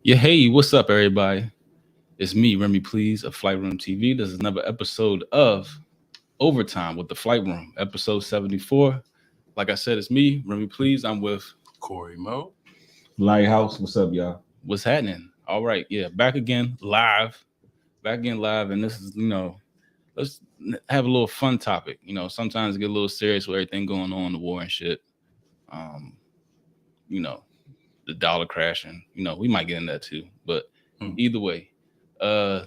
Yeah, hey, what's up, everybody? It's me, Remy Please of Flight Room TV. This is another episode of Overtime with the Flight Room, episode 74. Like I said, it's me, Remy Please. I'm with Corey Mo. Lighthouse, what's up, y'all? What's Happening. All right, yeah, back again live, and this is, let's have a little fun topic. Sometimes get a little serious with everything going on, the war and shit. Um, you know, the dollar crashing. We might get in that too, but either way,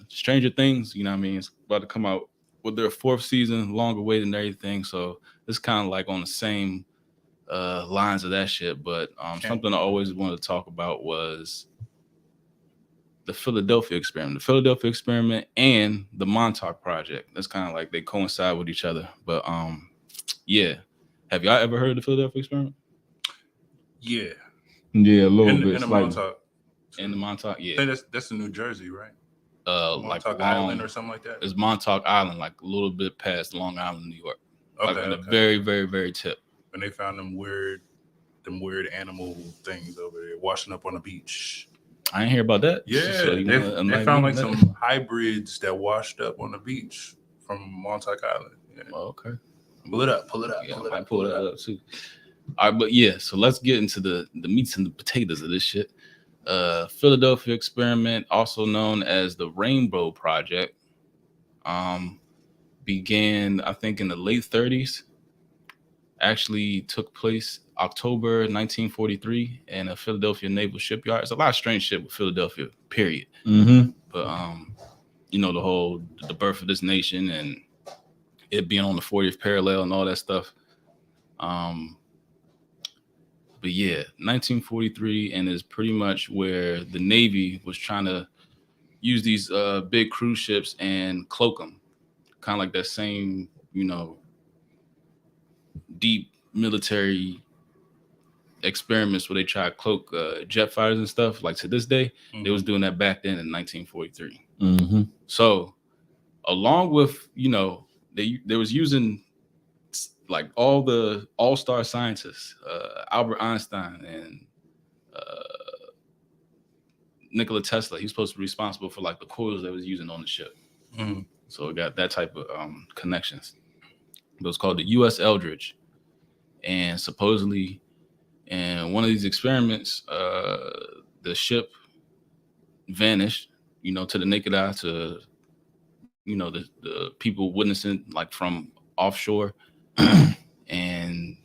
Stranger Things, you know what I mean, it's about to come out with their fourth season, longer wait and everything. So it's kind of like on the same lines of that shit. But something I always wanted to talk about was the Philadelphia experiment. The Philadelphia experiment and the Montauk Project. That's kind of like they coincide with each other. But yeah. Have y'all ever heard of the Philadelphia experiment? Yeah. Yeah, a little In bit. the Like, Montauk. In the Montauk, I yeah. think that's in New Jersey, right? Like Montauk Island or something like that. It's Montauk Island, like a little bit past Long Island, New York. Okay, Like on the okay. very, very, very tip. When they found them weird animal things over there washing up on the beach. I didn't hear about that. Yeah, So you wanna they enlighten found me like on that? some hybrids that washed up on the beach from Montauk Island. Yeah. Oh, okay. Pull it up. Yeah, I might pull that up too. All right, but yeah, so let's get into the meats and the potatoes of this shit. Philadelphia experiment, also known as the Rainbow Project, began, I think, in the late 30s. Actually took place October 1943 in a Philadelphia naval shipyard. It's a lot of strange shit with Philadelphia, period. But the birth of this nation and it being on the 40th parallel and all that stuff. But yeah, 1943, and is pretty much where the Navy was trying to use these big cruise ships and cloak them, kind of like that same, deep military experiments where they try to cloak jet fighters and stuff. Like to this day, they was doing that back then in 1943. So, along with they was using like all the all-star scientists, Albert Einstein and Nikola Tesla. He's supposed to be responsible for like the coils they was using on the ship. So it got that type of connections. It was called the U.S. Eldridge, and supposedly in one of these experiments, the ship vanished. To the naked eye, to the people witnessing like from offshore, and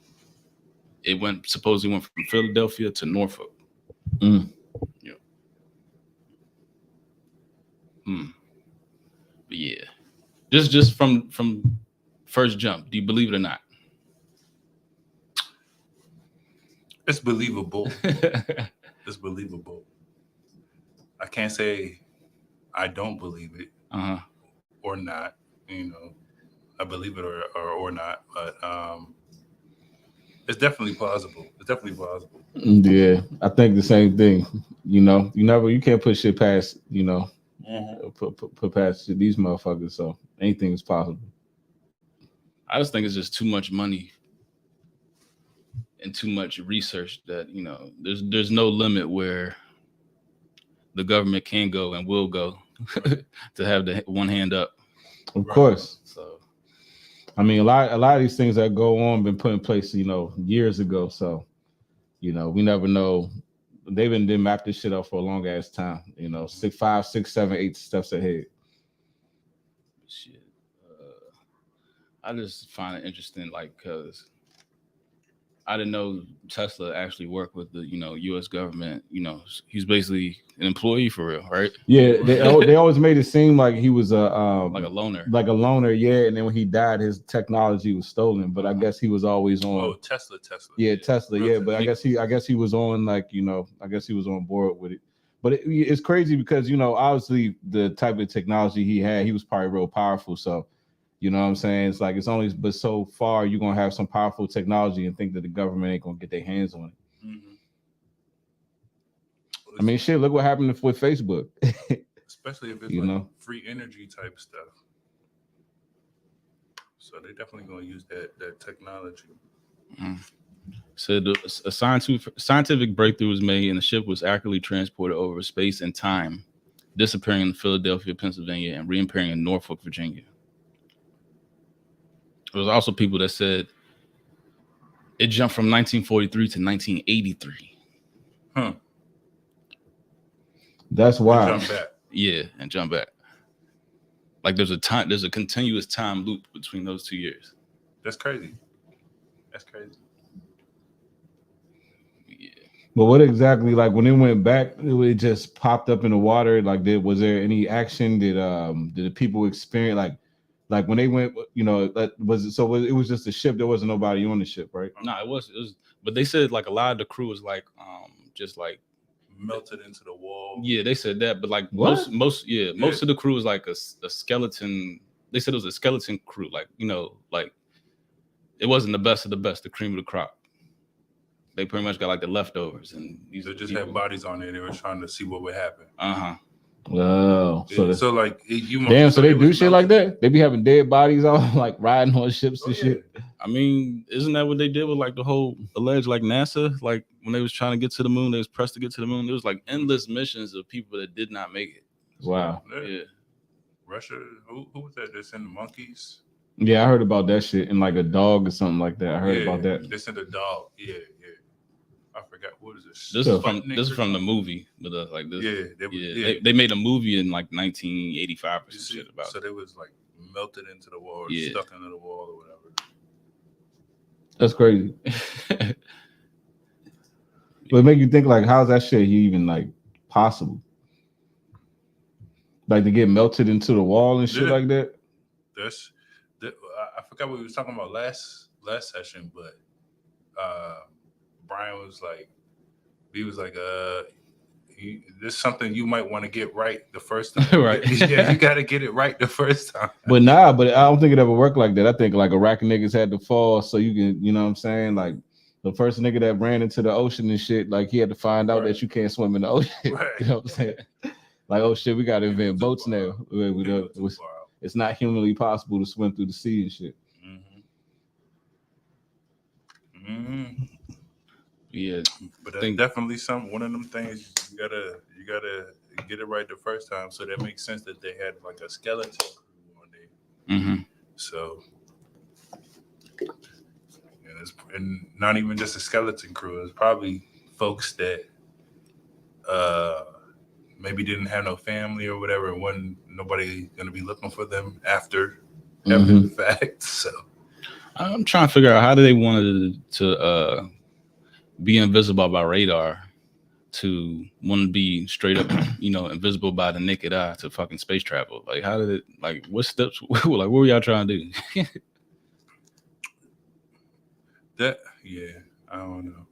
it supposedly went from Philadelphia to Norfolk. Yeah. But yeah, just from first jump, do you believe it or not? It's believable. It's believable. I can't say I don't believe it or not. I believe it or not, but it's definitely plausible. yeah, I think the same thing. You can't put shit past, put past shit, these motherfuckers. So anything is possible. I just think it's just too much money and too much research that there's no limit where the government can go and will go to have the one hand up. Of course. So I mean, a lot of these things that go on been put in place, years ago. So, we never know. They've been mapped this shit up for a long ass time. 5, 6, 7, 8 steps ahead. Shit. I just find it interesting, like, because I didn't know Tesla actually worked with the U.S. government. He's basically an employee for real, right? Yeah, they always made it seem like he was like a loner. Yeah. And then when he died, his technology was stolen. But I guess he was always on. Oh, Tesla. Yeah, Tesla. Yeah, but I guess he was on I guess he was on board with it. But it's crazy because obviously the type of technology he had, he was probably real powerful. So. You know what I'm saying? It's like it's only but so far you're gonna have some powerful technology and think that the government ain't gonna get their hands on it. I mean, shit. Look what happened with Facebook. Especially if it's free energy type stuff. So they're definitely gonna use that technology. So said a scientific breakthrough was made and the ship was accurately transported over space and time, disappearing in Philadelphia, Pennsylvania, and reappearing in Norfolk, Virginia. There was also people that said it jumped from 1943 to 1983. That's wild. Jump back. Yeah, and jump back. Like there's a continuous time loop between those 2 years. That's crazy. That's crazy. Yeah. But what exactly, like when it went back, it just popped up in the water? Like, was there any action? Did the people experience like when they went? You know, that was it. So it was just a ship. There wasn't nobody on the ship, right? No, it was. But they said like a lot of the crew was like just like melted into the wall. Yeah, they said that, but like what? most of the crew was like a skeleton. They said it was a skeleton crew, like like it wasn't the best of the best, the cream of the crop. They pretty much got like the leftovers, and they just had bodies on there. They were trying to see what would happen. Wow. So like damn. So they do shit like that. They be having dead bodies on like riding on ships and shit. I mean, isn't that what they did with like the whole alleged like NASA? Like when they was trying to get to the moon, they was pressed to get to the moon. There was like endless missions of people that did not make it. Wow. Yeah. Russia. Who was that? They sent the monkeys. Yeah, I heard about that shit. And like a dog or something like that. I heard about that. They sent a dog. Yeah. I forgot what is this. This is from the movie, but like this. They made a movie in like 1985 or some shit about it. So they was like melted into the wall, or stuck into the wall or whatever. That's crazy. But it make you think like, how's that shit even like possible? Like to get melted into the wall and shit like that. I forgot what we was talking about last session, but Brian was like, he was like, this is something you might want to get right the first time. Right. Yeah, you got to get it right the first time. But I don't think it ever worked like that. I think like Iraqi niggas had to fall so you can, you know what I'm saying? Like the first nigga that ran into the ocean and shit, like he had to find out that you can't swim in the ocean. Right. You know what I'm saying? Like, oh shit, we got to invent boats now. It's not humanly possible to swim through the sea and shit. Yeah, but that's definitely one of them things you gotta get it right the first time. So that makes sense that they had like a skeleton crew on there. So, and not even just a skeleton crew. It's probably folks that maybe didn't have no family or whatever, and wasn't nobody gonna be looking for them after the fact. So, I'm trying to figure out how do they wanted to be invisible by radar to want to be straight up, invisible by the naked eye to fucking space travel. Like, how did it? Like, what steps? Like, what were y'all trying to do? I don't know.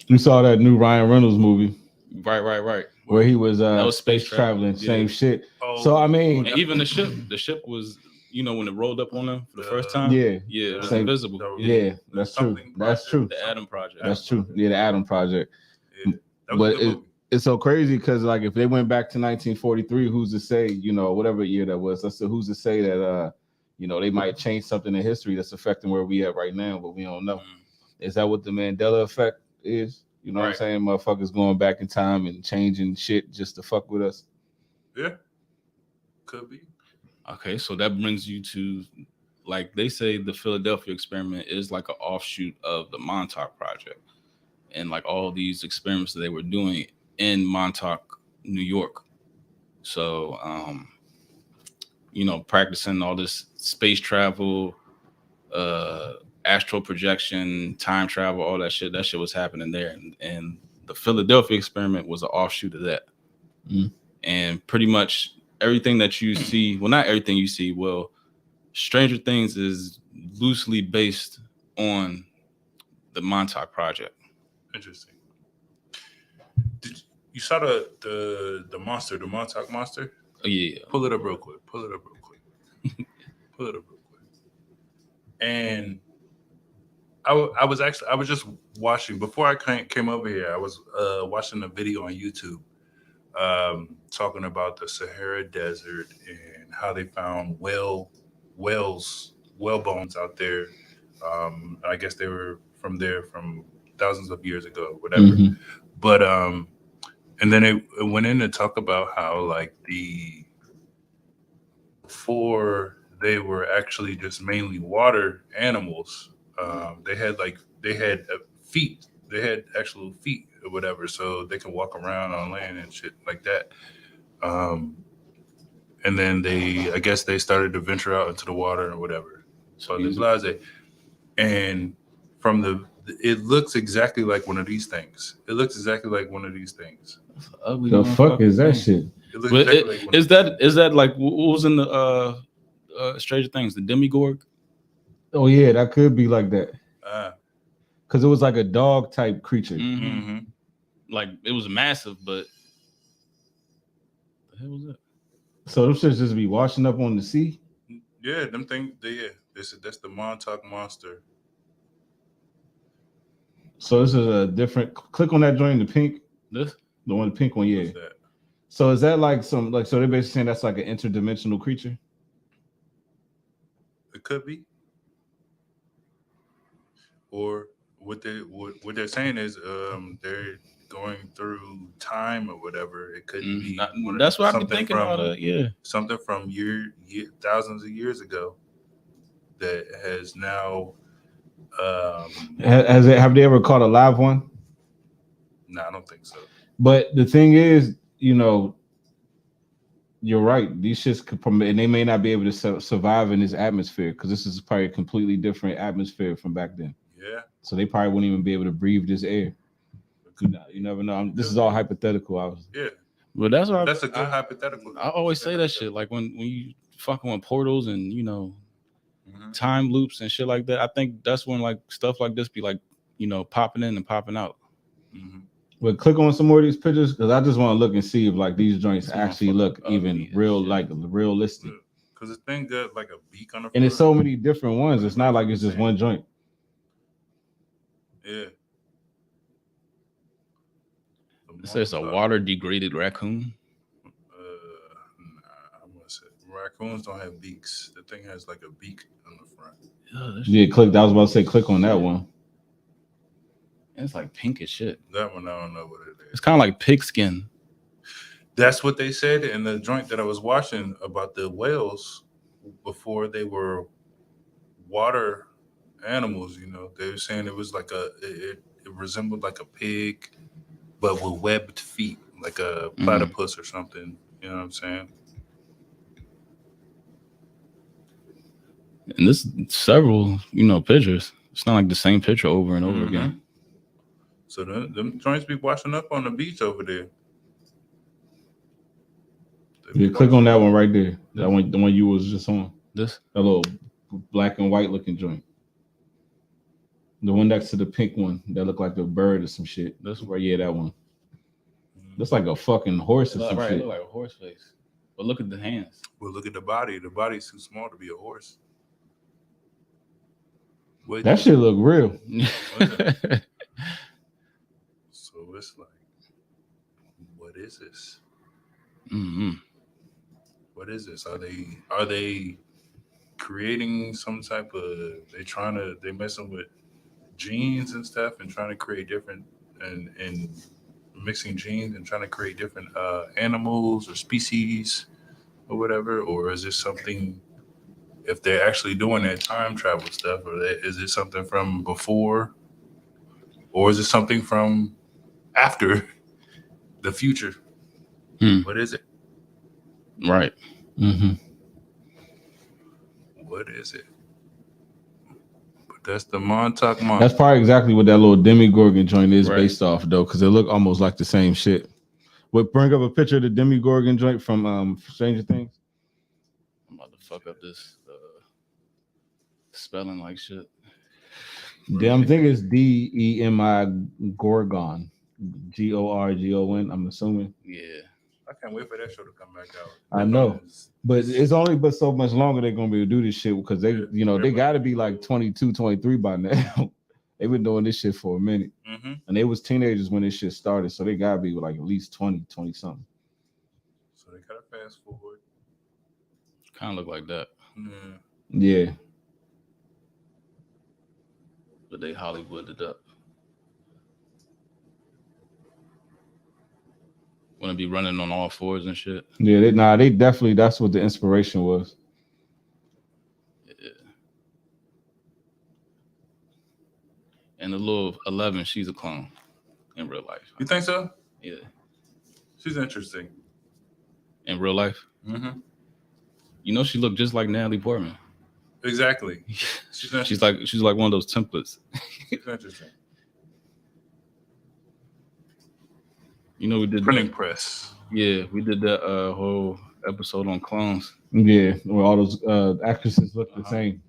You saw that new Ryan Reynolds movie, right? Where he was space traveling, same shit. Oh, so I mean, and even the ship was. When it rolled up on them for the first time, it was invisible. That's true. That's true. The Adam Project. That's true. Yeah, the Adam Project. But it's so crazy because like if they went back to 1943, who's to say, whatever year that was, who's to say that they might change something in history that's affecting where we at right now, but we don't know. Is that what the Mandela effect is? You know what I'm saying? Motherfuckers going back in time and changing shit just to fuck with us. Yeah, could be. Okay, so that brings you to, like they say, the Philadelphia experiment is like an offshoot of the Montauk Project, and like all these experiments that they were doing in Montauk, New York. So, practicing all this space travel, astral projection, time travel, all that shit. That shit was happening there, and the Philadelphia experiment was an offshoot of that, and pretty much. Everything that you see, well, not everything you see, well, Stranger Things is loosely based on the Montauk Project. Interesting. You saw the monster, the Montauk monster? Oh, yeah. Pull it up real quick. And I was just watching, before I came over here, I was watching a video on YouTube. Talking about the Sahara Desert and how they found whale bones out there. I guess they were from thousands of years ago, whatever. Mhm. But and then it went in to talk about how like before they were actually just mainly water animals. They had feet. They had actual feet or whatever, so they can walk around on land and shit like that. And then I guess they started to venture out into the water or whatever. So the blase, and it looks exactly like one of these things. It looks exactly like one of these things. Ugly The fuck is that shit? It looks But exactly like one is of these that is that like what was in the Stranger Things, the Demigorg? Oh yeah, that could be like that. things. Because it was like a dog type creature. Mm-hmm. Like it was massive, but the hell was that? So them shits just be washing up on the sea. Yeah, them things. That's the Montauk monster. So this is a different. Click on that joint, the pink, This? the one, the pink one. Yeah. What's that? So is that like some like? So they're basically saying that's like an interdimensional creature. It could be. Or what they're saying is they're going through time or whatever. It could be. That's what I've been something thinking from- about. Yeah. Something from thousands of years ago that has now. Have they ever caught a live one? No, I don't think so. But the thing is, you know, you're right. These shits could and they may not be able to survive in this atmosphere because this is probably a completely different atmosphere from back then. Yeah. So they probably wouldn't even be able to breathe this air. You never know. This is all hypothetical. Yeah. But that's what That's a good hypothetical. I always say that shit. Like when you fucking with portals and Mhm. time loops and shit like that. I think that's when like stuff like this be like, popping in and popping out. Mhm. But click on some more of these pictures because I just want to look and see if like these joints This actually motherfucker look ugly even as real, shit. like realistic. Because the thing got like a beak on the front. And it's so many different ones. It's not like it's just one joint. Yeah. It says a water degraded raccoon. Nah, I'm gonna say raccoons don't have beaks. The thing has like a beak on the front. Yeah, click. I was about to say click on that one. It's like pink as shit. That one I don't know what it is. It's kind of like pig skin. That's what they said in the joint that I was watching about the whales before they were water animals. They were saying it was like it resembled like a pig, but with webbed feet, like a platypus or something. You know what I'm saying? And this several, pictures. It's not like the same picture over and over again. So them joints be washing up on the beach over there. Yeah, click on that one right there. That one, the one you was just on. This? That little black and white looking joint. The one next to the pink one that looked like a bird or some shit. This one? Right, yeah, that one. Looks like a fucking horse or some Right, it shit. look like a horse face. But look at the hands. Well, look at the body. The body's too small to be a horse. That shit look real. So it's like, what is this? Mm-hmm. What is this? Are they creating some type of? They messing with genes and stuff and trying to create different and mixing genes and trying to create different animals or species or whatever? Or is this something? If they're actually doing that time travel stuff, or is it something from before, or is it something from after the future? What is it? Right. Mm-hmm. What is it? But that's the Montauk Monster. That's probably exactly what that little Demigorgon joint is Right. based off, though, because they look almost like the same shit. But bring up a picture of the Demigorgon joint from Stranger Things. I'm about to fuck up this spelling like shit. Damn, I think it's DEMI Gorgon. GORGON, I'm assuming. Yeah. I can't wait for that show to come back out. I know. But it's only but so much longer they're gonna be able to do this shit because they, they gotta be like 22, 23 by now. They've been doing this shit for a minute. Mm-hmm. And they was teenagers when this shit started, so they gotta be like at least 20 something. So they gotta fast forward. Kind of look like that. Yeah. But they Hollywooded up. Want to be running on all fours and shit. Yeah, they definitely. That's what the inspiration was. Yeah. And the little 11, she's a clone in real life. You think so? Yeah. She's interesting. In real life, Mm-hmm. you know, she looked just like Natalie Portman. Exactly. She's like one of those templates. She's interesting. You know, we did Printing press. Yeah, we did that whole episode on clones. Yeah, where all those actresses look the same.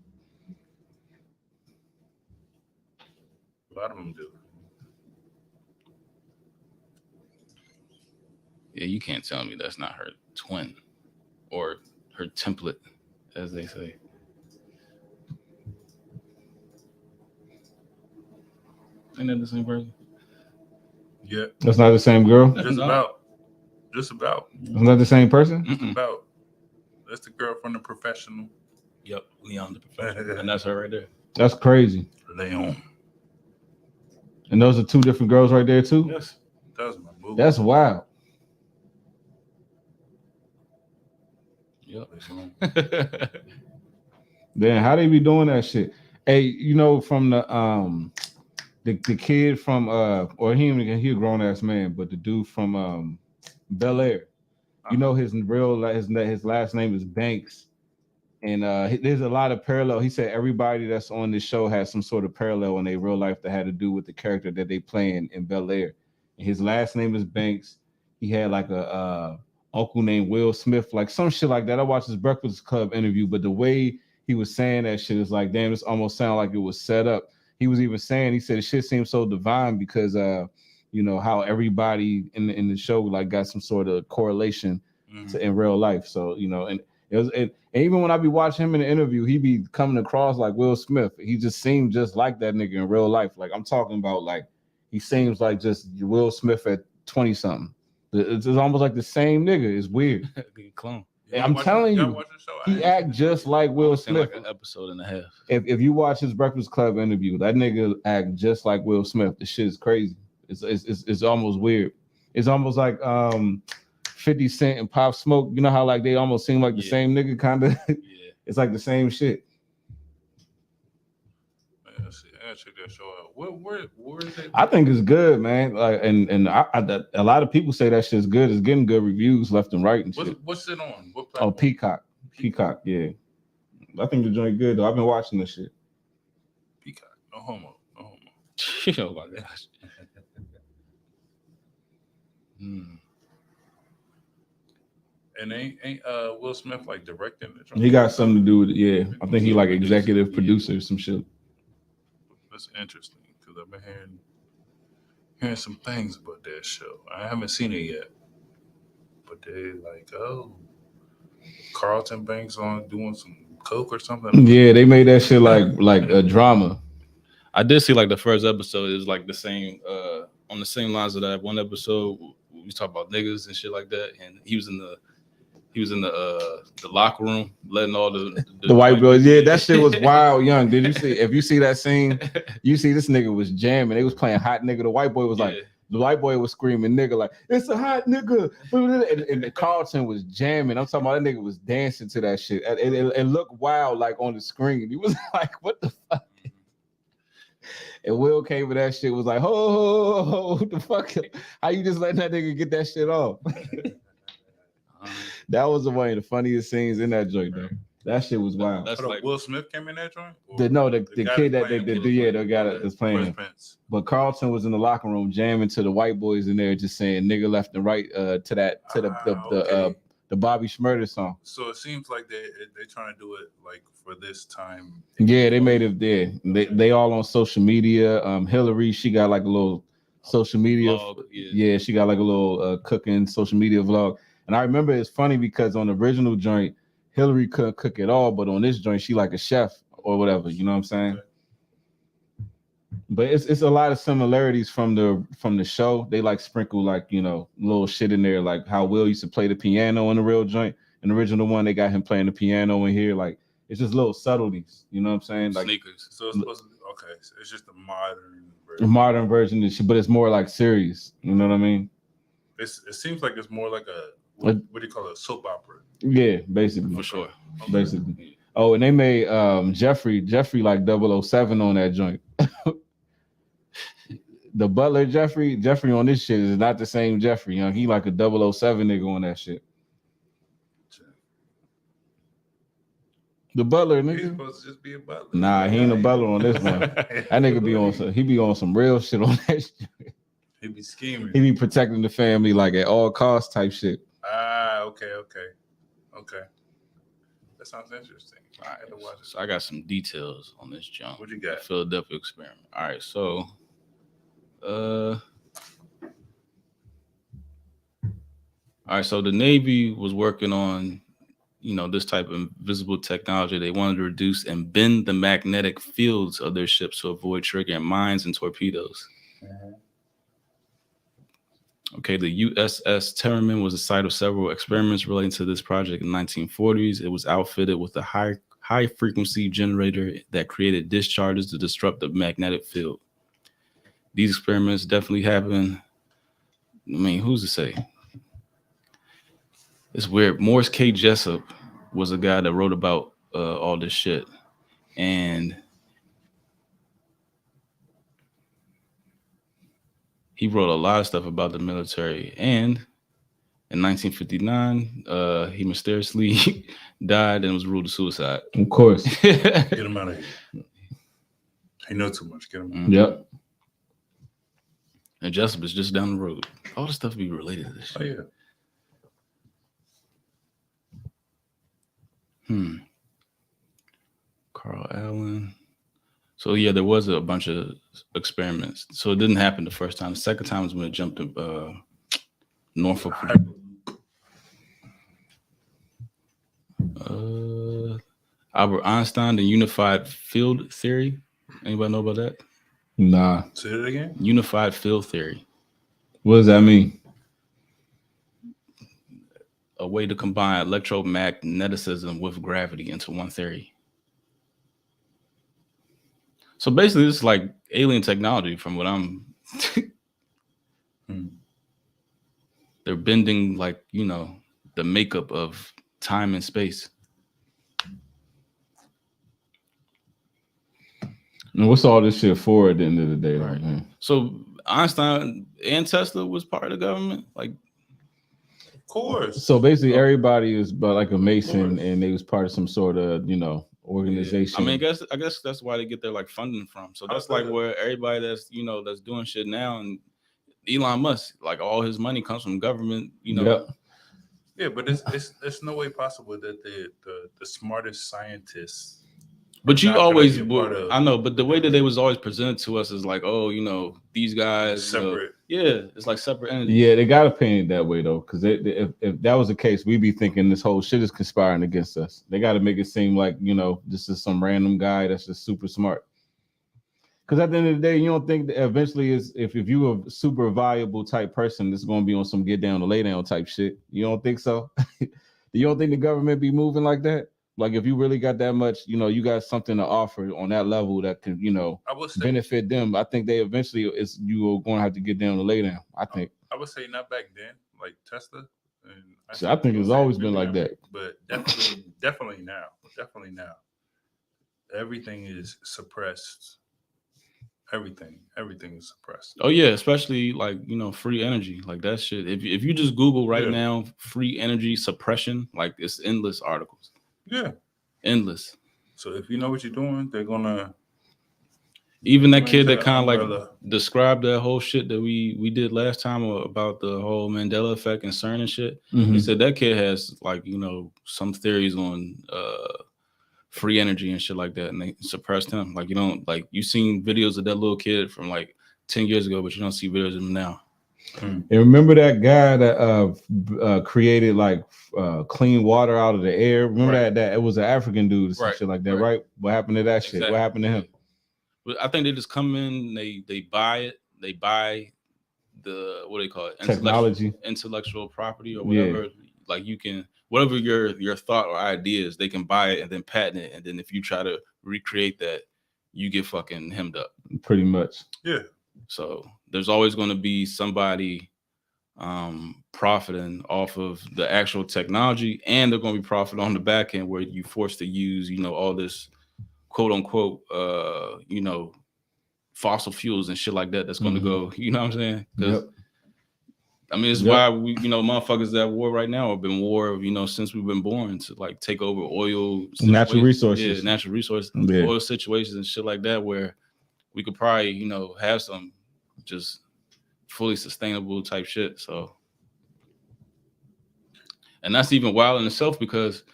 A lot of them do. Yeah, you can't tell me that's not her twin or her template, as they say. Ain't that the same person? Yeah. That's not the same girl. That's Just not. about. Just about. That's not the same person. Mm-mm. About. That's the girl from The Professional. Yep, Leon the Professional. And that's her right there. That's crazy. Leon. And those are two different girls right there too. Yes. That was my movie. That's wild. Yep. Leon. Then how they be doing that shit? Hey, you know, from the kid from or he a grown ass man, but the dude from Bel Air. You know his last name is Banks, and there's a lot of parallel. He said everybody that's on this show has some sort of parallel in their real life that had to do with the character that they playing in Bel Air. And his last name is Banks. He had like a uncle named Will Smith, like some shit like that. I watched his Breakfast Club interview, but the way he was saying that shit is like, damn, this almost sounded like it was set up. He was even saying, he said the shit seems so divine because you know how everybody in the show like got some sort of correlation to in real life. So you know, and and even when I be watching him in the interview, he be coming across like Will Smith. He just seemed just like that nigga in real life. Like I'm talking about, like he seems like just Will Smith at 20 something. It's almost like the same nigga. It's weird. Big clone. I'm telling you, he act just like Will Smith. Like an episode and a half. If you watch his Breakfast Club interview, that nigga act just like Will Smith. The shit is crazy. It's almost weird. It's almost like 50 Cent and Pop Smoke. You know how like they almost seem like the same nigga, kind of. Yeah. It's like the same shit. I check that show out. Where is it? I think it's good, man. Like, and a lot of people say that shit's good. It's getting good reviews left and right and shit. What's it on? What Oh, platform? Peacock. Yeah. I think the joint good though. I've been watching this shit. Peacock. No homo. Oh my gosh. And ain't Will Smith like directing the joint? He got something to do with it. Yeah. I think he like executive producer or some shit. That's interesting because I've been hearing some things about that show. I haven't seen it yet, but they like, oh, Carlton Banks on doing some coke or something. Yeah, they made that shit like a drama. I did see like the first episode is like the same on the same lines of that one episode. We talk about niggas and shit like that, and he was in the locker room letting all the white boys. Yeah, that shit was wild. Young, did you see? If you see that scene, you see this nigga was jamming. They was playing hot nigga. The white boy was like, the white boy was screaming nigga like it's a hot nigga, and the Carlton was jamming. I'm talking about that nigga was dancing to that shit. It looked wild like on the screen. He was like, what the fuck? And Will came with that shit was like, ho, what the fuck? How you just letting that nigga get that shit off? That was one of the funniest scenes in that joint, though. That shit was wild. That's like Will Smith came in that joint? The kid that they did, the guy that was playing him. But Carlton was in the locker room jamming to the white boys in there, just saying nigga left and right to the Bobby Shmurda song. So it seems like they're trying to do it like for this time. Yeah, they made it there. They all on social media. Hillary, she got like a little social media. Vlog, yeah, she got like a little cooking social media vlog. And I remember it's funny because on the original joint, Hillary couldn't cook at all, but on this joint, she like a chef or whatever. You know what I'm saying? Okay. But it's a lot of similarities from the show. They like sprinkle like, you know, little shit in there, like how Will used to play the piano in the real joint. In the original one, they got him playing the piano in here. Like it's just little subtleties. You know what I'm saying? Like sneakers. So it's supposed to be okay. So it's just a modern version of shit, but it's more like serious. You know what I mean? it seems like it's more like a what do you call it? A soap opera. Yeah, basically. For sure. Basically. Oh, and they made Jeffrey like 007 on that joint. The butler Jeffrey on this shit is not the same Jeffrey. You know, he like a 007 nigga on that shit. The butler He's nigga. supposed to just be a butler. Nah, he ain't a butler on this one. That nigga be on some real shit on that shit. He be scheming. He be protecting the family like at all costs type shit. Ah, okay. That sounds interesting. All right, so I got some details on this jump. What you got? Philadelphia experiment. All right, so all right, so the Navy was working on, you know, this type of invisible technology. They wanted to reduce and bend the magnetic fields of their ships to avoid triggering mines and torpedoes. Okay, the USS Terraman was the site of several experiments relating to this project in the 1940s. It was outfitted with a high frequency generator that created discharges to disrupt the magnetic field. These experiments definitely happened. I mean, who's to say? It's weird. Morris K. Jessup was a guy that wrote about all this shit. And he wrote a lot of stuff about the military. And in 1959, he mysteriously died and was ruled a suicide. Of course. Get him out of here. He know too much. Get him out. Yep. And Jessup is just down the road. All the stuff be related to this shit. Oh, yeah. Carl Allen. So yeah, there was a bunch of experiments. So it didn't happen the first time. The second time was when it jumped to Norfolk. Albert Einstein, the unified field theory. Anybody know about that? Nah. Say it again. Unified field theory. What does that mean? A way to combine electromagneticism with gravity into one theory. So basically, it's like alien technology from what I'm... They're bending, like, you know, the makeup of time and space. And what's all this shit for at the end of the day? Right. Man? So Einstein and Tesla was part of the government? Like, of course. So basically, everybody is but like a Mason, and they was part of some sort of, you know, organization. I mean, I guess that's why they get their like funding from. So that's like where everybody that's, you know, that's doing shit now, and Elon Musk, like all his money comes from government, you know. Yep. Yeah, but it's no way possible that the smartest scientists. But you always, I know, but the way that they was always presented to us is like, oh, you know, these guys, separate. You know, yeah, it's like separate entities. Yeah, they gotta paint it that way though, because if that was the case, we'd be thinking this whole shit is conspiring against us. They got to make it seem like, you know, this is some random guy that's just super smart. Because at the end of the day, you don't think that eventually is if you a super valuable type person, this is going to be on some get down to lay down type shit. You don't think so? You don't think the government be moving like that? Like if you really got that much, you know, you got something to offer on that level that can, you know, benefit them. I think they eventually you are going to have to get down to lay down. I think. I would say not back then, like Tesla. And I think it's always been like that. But definitely now. Everything is suppressed. Everything is suppressed. Oh yeah, especially like, you know, free energy, like that shit. If you just Google right now, free energy suppression, like it's endless articles. Yeah, endless. So if you know what you're doing, they're gonna. Even that kid that kind of like described that whole shit that we did last time about the whole Mandela effect and CERN and shit. Mm-hmm. He said that kid has like, you know, some theories on free energy and shit like that, and they suppressed him. Like you don't like you seen videos of that little kid from like 10 years ago, but you don't see videos of him now. And remember that guy that created like clean water out of the air? Remember that it was an African dude or some shit like that, right? What happened to that shit? What happened to him? But I think they just come in, they buy it, they buy the what do they call it? Intellectual property or whatever. Yeah. Like you can whatever your thought or ideas, they can buy it and then patent it, and then if you try to recreate that, you get fucking hemmed up. Pretty much. Yeah. So there's always going to be somebody profiting off of the actual technology, and they're going to be profiting on the back end where you forced to use, all this quote unquote, fossil fuels and shit like that. That's going to go, you know what I'm saying? Because I mean, it's why we, motherfuckers at war right now have been war, since we've been born, to like take over oil, natural resources, oil situations and shit like that, where we could probably, have some just fully sustainable type shit. So, and that's even wild in itself, because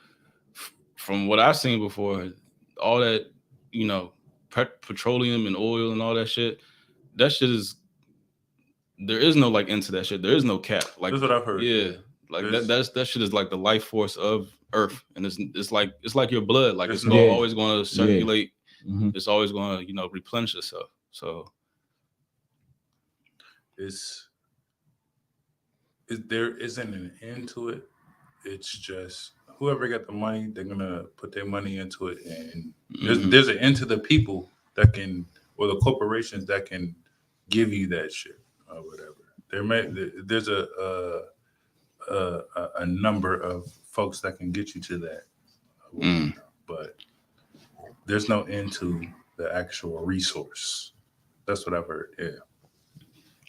from what I've seen before, all that, petroleum and oil and all that shit is, there is no like into that shit. There is no cap. Like, that's what I've heard. Yeah, like that shit is like the life force of Earth, and it's like your blood. Like it's always going to circulate. Yeah. It's always going to replenish itself. So there isn't an end to it. It's just whoever got the money, they're gonna put their money into it, and there's an end to the people that can, or the corporations that can give you that shit or whatever. There's a number of folks that can get you to that, but there's no end to the actual resource. That's what I've heard. Yeah.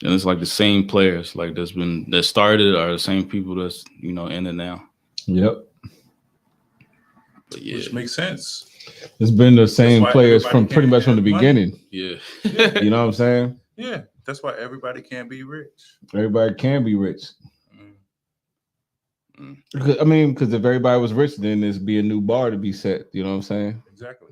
And it's like the same players like that started are the same people that's in it now. Yep. But yeah, which makes sense. It's been the same players from pretty much from the beginning. Yeah. You know what I'm saying? Yeah. That's why everybody can't be rich. Everybody can be rich. I mean, because if everybody was rich, then there'd be a new bar to be set. You know what I'm saying? Exactly.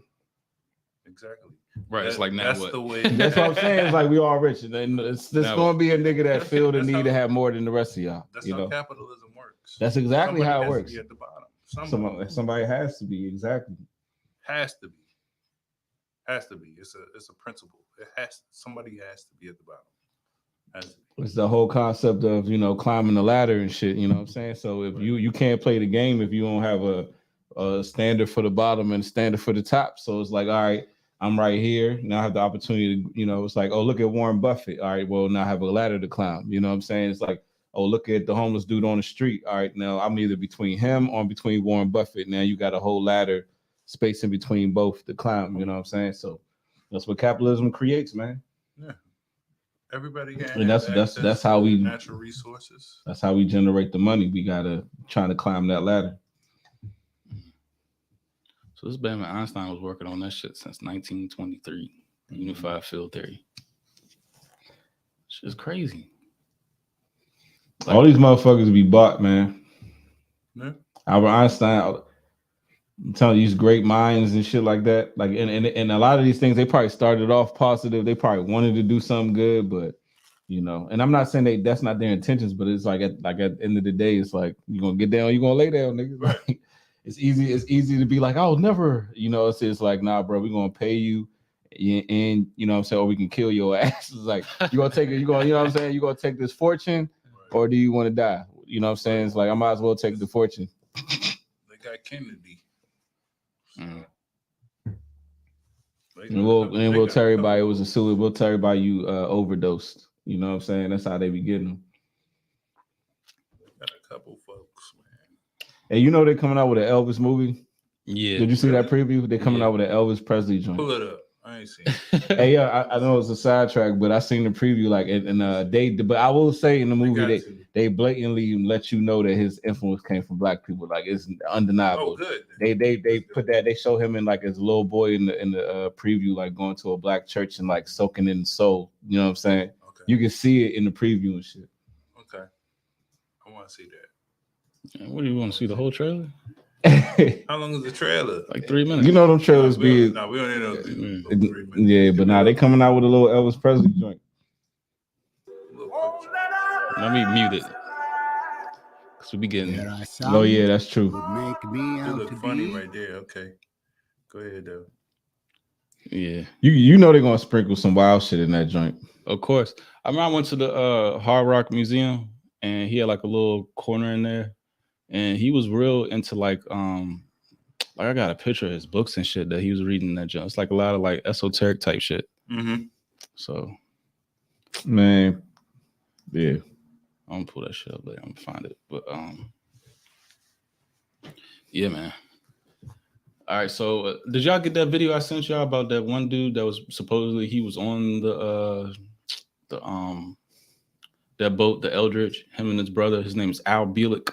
Right. It's like now that's what? The way. That's what I'm saying. It's like we all rich, and then there's going to be a nigga that feel the need to have more than the rest of y'all. That's how capitalism works. That's exactly how it works. To be at the bottom. Somebody has to be. Exactly. Has to be. It's a principle. Somebody has to be at the bottom. It's the whole concept of climbing the ladder and shit. You know what I'm saying? So if you can't play the game if you don't have a standard for the bottom and a standard for the top. So it's like, all right, I'm right here. Now I have the opportunity to, it's like, oh, look at Warren Buffett. All right, well, now I have a ladder to climb. You know what I'm saying? It's like, oh, look at the homeless dude on the street. All right, now I'm either between him or between Warren Buffett. Now you got a whole ladder space in between both to climb. You know what I'm saying? So that's what capitalism creates, man. Yeah. Everybody can. And that's how we natural resources. That's how we generate the money. We gotta try to climb that ladder. So this Benjamin Einstein was working on that shit since 1923. Unified field theory. Shit's crazy. Like, all these motherfuckers be bought, man. Yeah. Albert Einstein, I'm telling you, these great minds and shit like that. Like, and a lot of these things, they probably started off positive. They probably wanted to do something good, but and I'm not saying that's not their intentions, but it's like at the end of the day, it's like you're gonna get down, you're gonna lay down, nigga. Like, it's easy to be like, oh, never, it's like, nah, bro, we're gonna pay you, and you know what I'm saying, or we can kill your ass. It's like you gonna take it, you know what I'm saying, you gonna take this fortune, or do you want to die? You know what I'm saying? It's like I might as well take the fortune. They got Kennedy. And we'll tell everybody it was a suicide. We'll tell everybody you overdosed. You know what I'm saying? That's how they be getting them. Got a couple folks, man. And they're coming out with an Elvis movie. Yeah. Did you see that preview? They're coming out with an Elvis Presley joint. Pull it up. I ain't seen it. Hey, yeah, I know it's a sidetrack, but I seen the preview. Like, but I will say in the movie they blatantly let you know that his influence came from black people. Like, it's undeniable. Oh, good. They put that. They show him in like as a little boy in the preview, like going to a black church and like soaking in the soul. You know what I'm saying? Okay. You can see it in the preview and shit. Okay, I want to see that. What do you want to see? The whole trailer? How long is the trailer? Like 3 minutes. You know them trailers we don't need no 3 minutes. Yeah, but now they coming out with a little Elvis Presley joint. Let me mute it. Cause we be getting. Oh yeah, that's true. You look funny right there. Okay, go ahead though. Yeah, you know they're gonna sprinkle some wild shit in that joint. Of course. I remember I went to the Hard Rock Museum and he had like a little corner in there. And he was real into like I got a picture of his books and shit that he was reading in that joint. It's like a lot of like esoteric type shit. Mm-hmm. So, man, yeah. I'm gonna pull that shit up later. I'm gonna find it. But yeah, man. All right, so did y'all get that video I sent y'all about that one dude that was supposedly he was on the that boat, the Eldridge, him and his brother. His name is Al Bielek.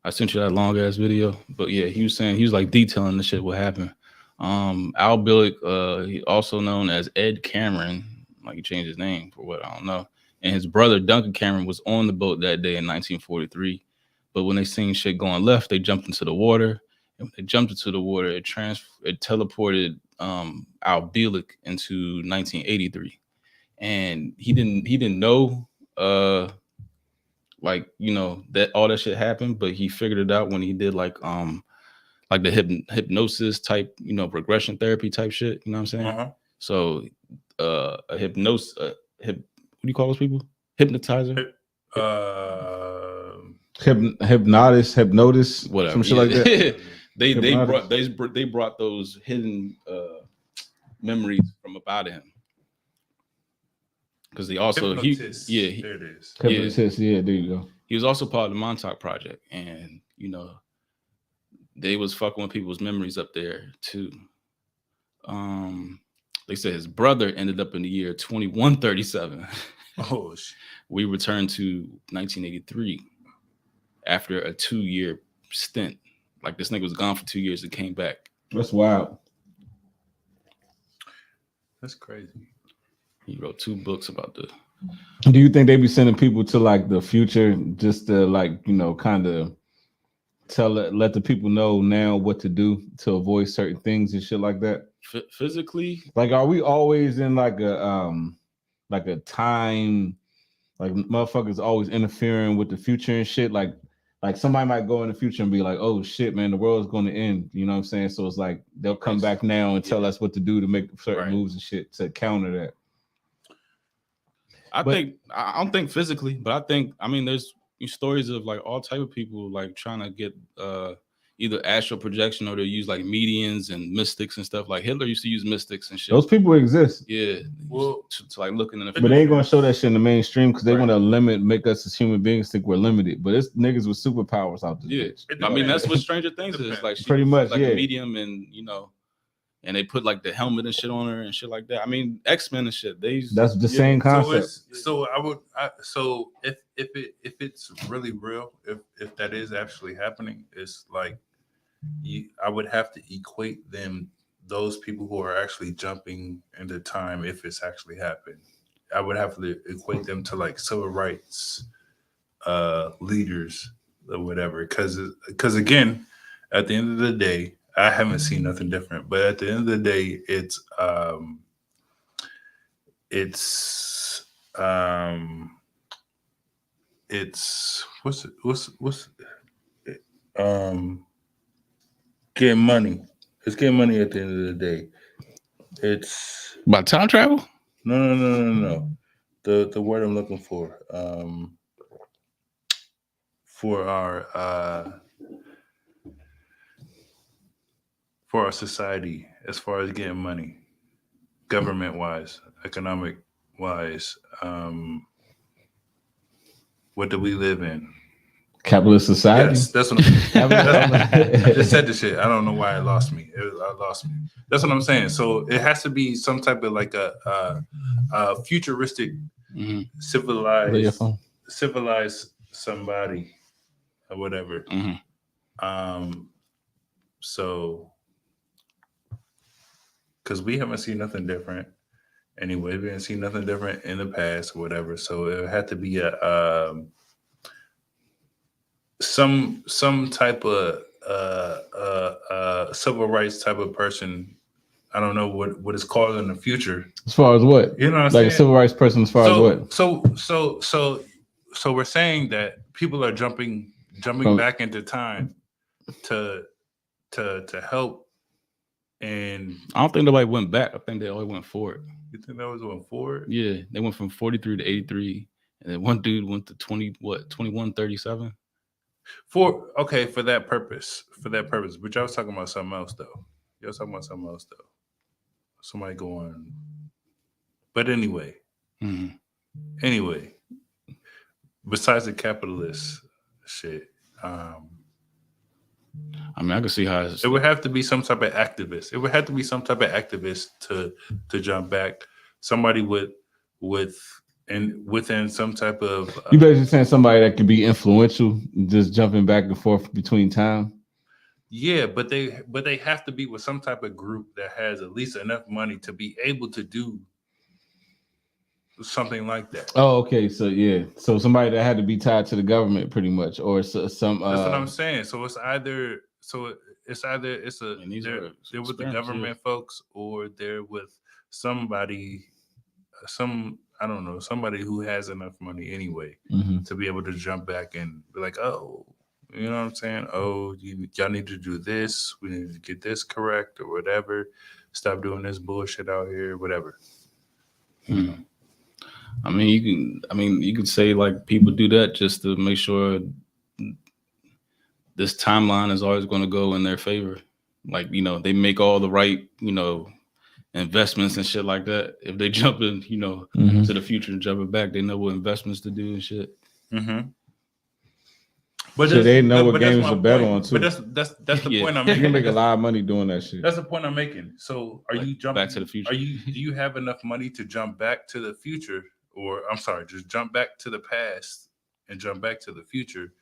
I sent you that long ass video, but yeah, he was saying he was like detailing the shit what happened. Al Bielek, he also known as Ed Cameron, like he changed his name for what I don't know. And his brother Duncan Cameron was on the boat that day in 1943. But when they seen shit going left, they jumped into the water. And when they jumped into the water, it teleported Al Bielek into 1983. And he didn't know like, you know, that all that shit happened, but he figured it out when he did like the hypnosis type, you know, regression therapy type shit, you know what I'm saying? Uh-huh. So a hypnosis what do you call those people? Hypnotizer? Hypnotis, Whatever. some shit like that. they brought those hidden memories from up out of him. Because he also there it is. Hypnotist, yeah, there you go. He was also part of the Montauk Project, and you know, they was fucking with people's memories up there too. They said his brother ended up in the year 2137. Oh shit. We returned to 1983 after a 2-year stint. Like this nigga was gone for 2 years and came back. That's wild. That's crazy. He wrote 2 books about the. Do you think they be sending people to like the future just to like, you know, kind of let the people know now what to do to avoid certain things and shit like that? Physically, like, are we always in like a time, like motherfuckers always interfering with the future and shit? Like somebody might go in the future and be like, oh shit, man, the world's going to end. You know what I'm saying? So it's like they'll come back now and tell us what to do to make certain moves and shit to counter that. I don't think physically, but I mean, there's stories of like all type of people like trying to get either astral projection or they use like mediums and mystics and stuff. Like Hitler used to use mystics and shit. Those people exist. Yeah. Well, to like looking in the future. But they ain't gonna show that shit in the mainstream because they want to make us as human beings think we're limited. But it's niggas with superpowers out there. Yeah. I mean, that's what Stranger Things is. Like pretty much, like a medium, and you know, and they put like the helmet and shit on her and shit like that. I mean, X-Men and shit. That's the same concept. So if it's really real, if that is actually happening, it's like I would have to equate those people who are actually jumping into time, if it's actually happened. I would have to equate them to like civil rights leaders or whatever. Because again, at the end of the day, I haven't seen nothing different. But at the end of the day, it's getting money. It's getting money at the end of the day. It's about time travel? No. The word I'm looking for our society, as far as getting money, government wise, economic wise, what do we live in? Capitalist society. Yes, that's what I just said this shit. I don't know why it lost me. That's what I'm saying. So it has to be some type of like a futuristic, civilized somebody or whatever. Mm-hmm. So because we haven't seen nothing different anyway. We haven't seen nothing different in the past or whatever. So it had to be a some type of civil rights type of person. I don't know what it's called in the future. As far as what? You know what I'm like saying? A civil rights person as far as what? So we're saying that people are jumping back into time to help. And I don't think nobody went back. I think they only went forward. You think that was going forward? Yeah, they went from 43 to 83, and then one dude went to 2137. For that purpose. But y'all was talking about something else though. Somebody going. But anyway. Mm-hmm. Anyway. besides the capitalist shit, I mean, I can see how it's, it would have to be some type of activist. It would have to be some type of activist to jump back. Somebody within some type of You basically saying somebody that could be influential, just jumping back and forth between time. yeah, but they have to be with some type of group that has at least enough money to be able to do something like that. Oh, okay. So yeah, so somebody that had to be tied to the government, pretty much, or some. That's what I'm saying. So it's either And these they're are with the experiments, government folks, or they're with somebody, I don't know, somebody who has enough money anyway Mhm. to be able to jump back and be like, oh, you know what I'm saying? Oh, y'all need to do this. We need to get this correct or whatever. Stop doing this bullshit out here, whatever. I mean, you could say like people do that just to make sure this timeline is always going to go in their favor. Like, you know, they make all the right, you know, investments and shit like that. If they jump in, you know, Mhm. to the future and jumping back, they know what investments to do and shit. Mm-hmm. So they know what that's games my to bet point. on too. But that's the Yeah. point I'm You making. can make a lot of money doing that shit. That's the point I'm making. So are Like, you jumping Back to the Future? Do you have enough money to jump back to the future, or I'm sorry, just jump back to the past and jump back to the future?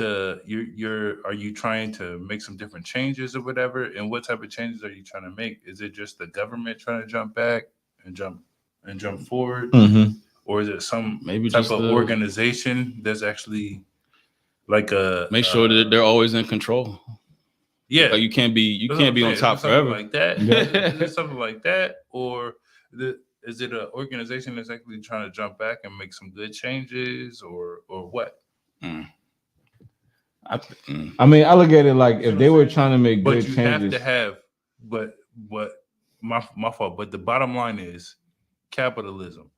Are you trying to make some different changes or whatever? And what type of changes are you trying to make? Is it just the government trying to jump back and jump forward, Mhm. or is it some Maybe type just of organization that's actually like a make sure that they're always in control. yeah. Like you can't be That's what I'm on saying. top Is it something forever. like that? Yeah. Is it something like that, or is it an organization that's actually trying to jump back and make some good changes, or what? Mm. I mean, I look at it like See if what they I'm were saying? trying to make But good you changes. have to have, but my fault. But the bottom line is capitalism.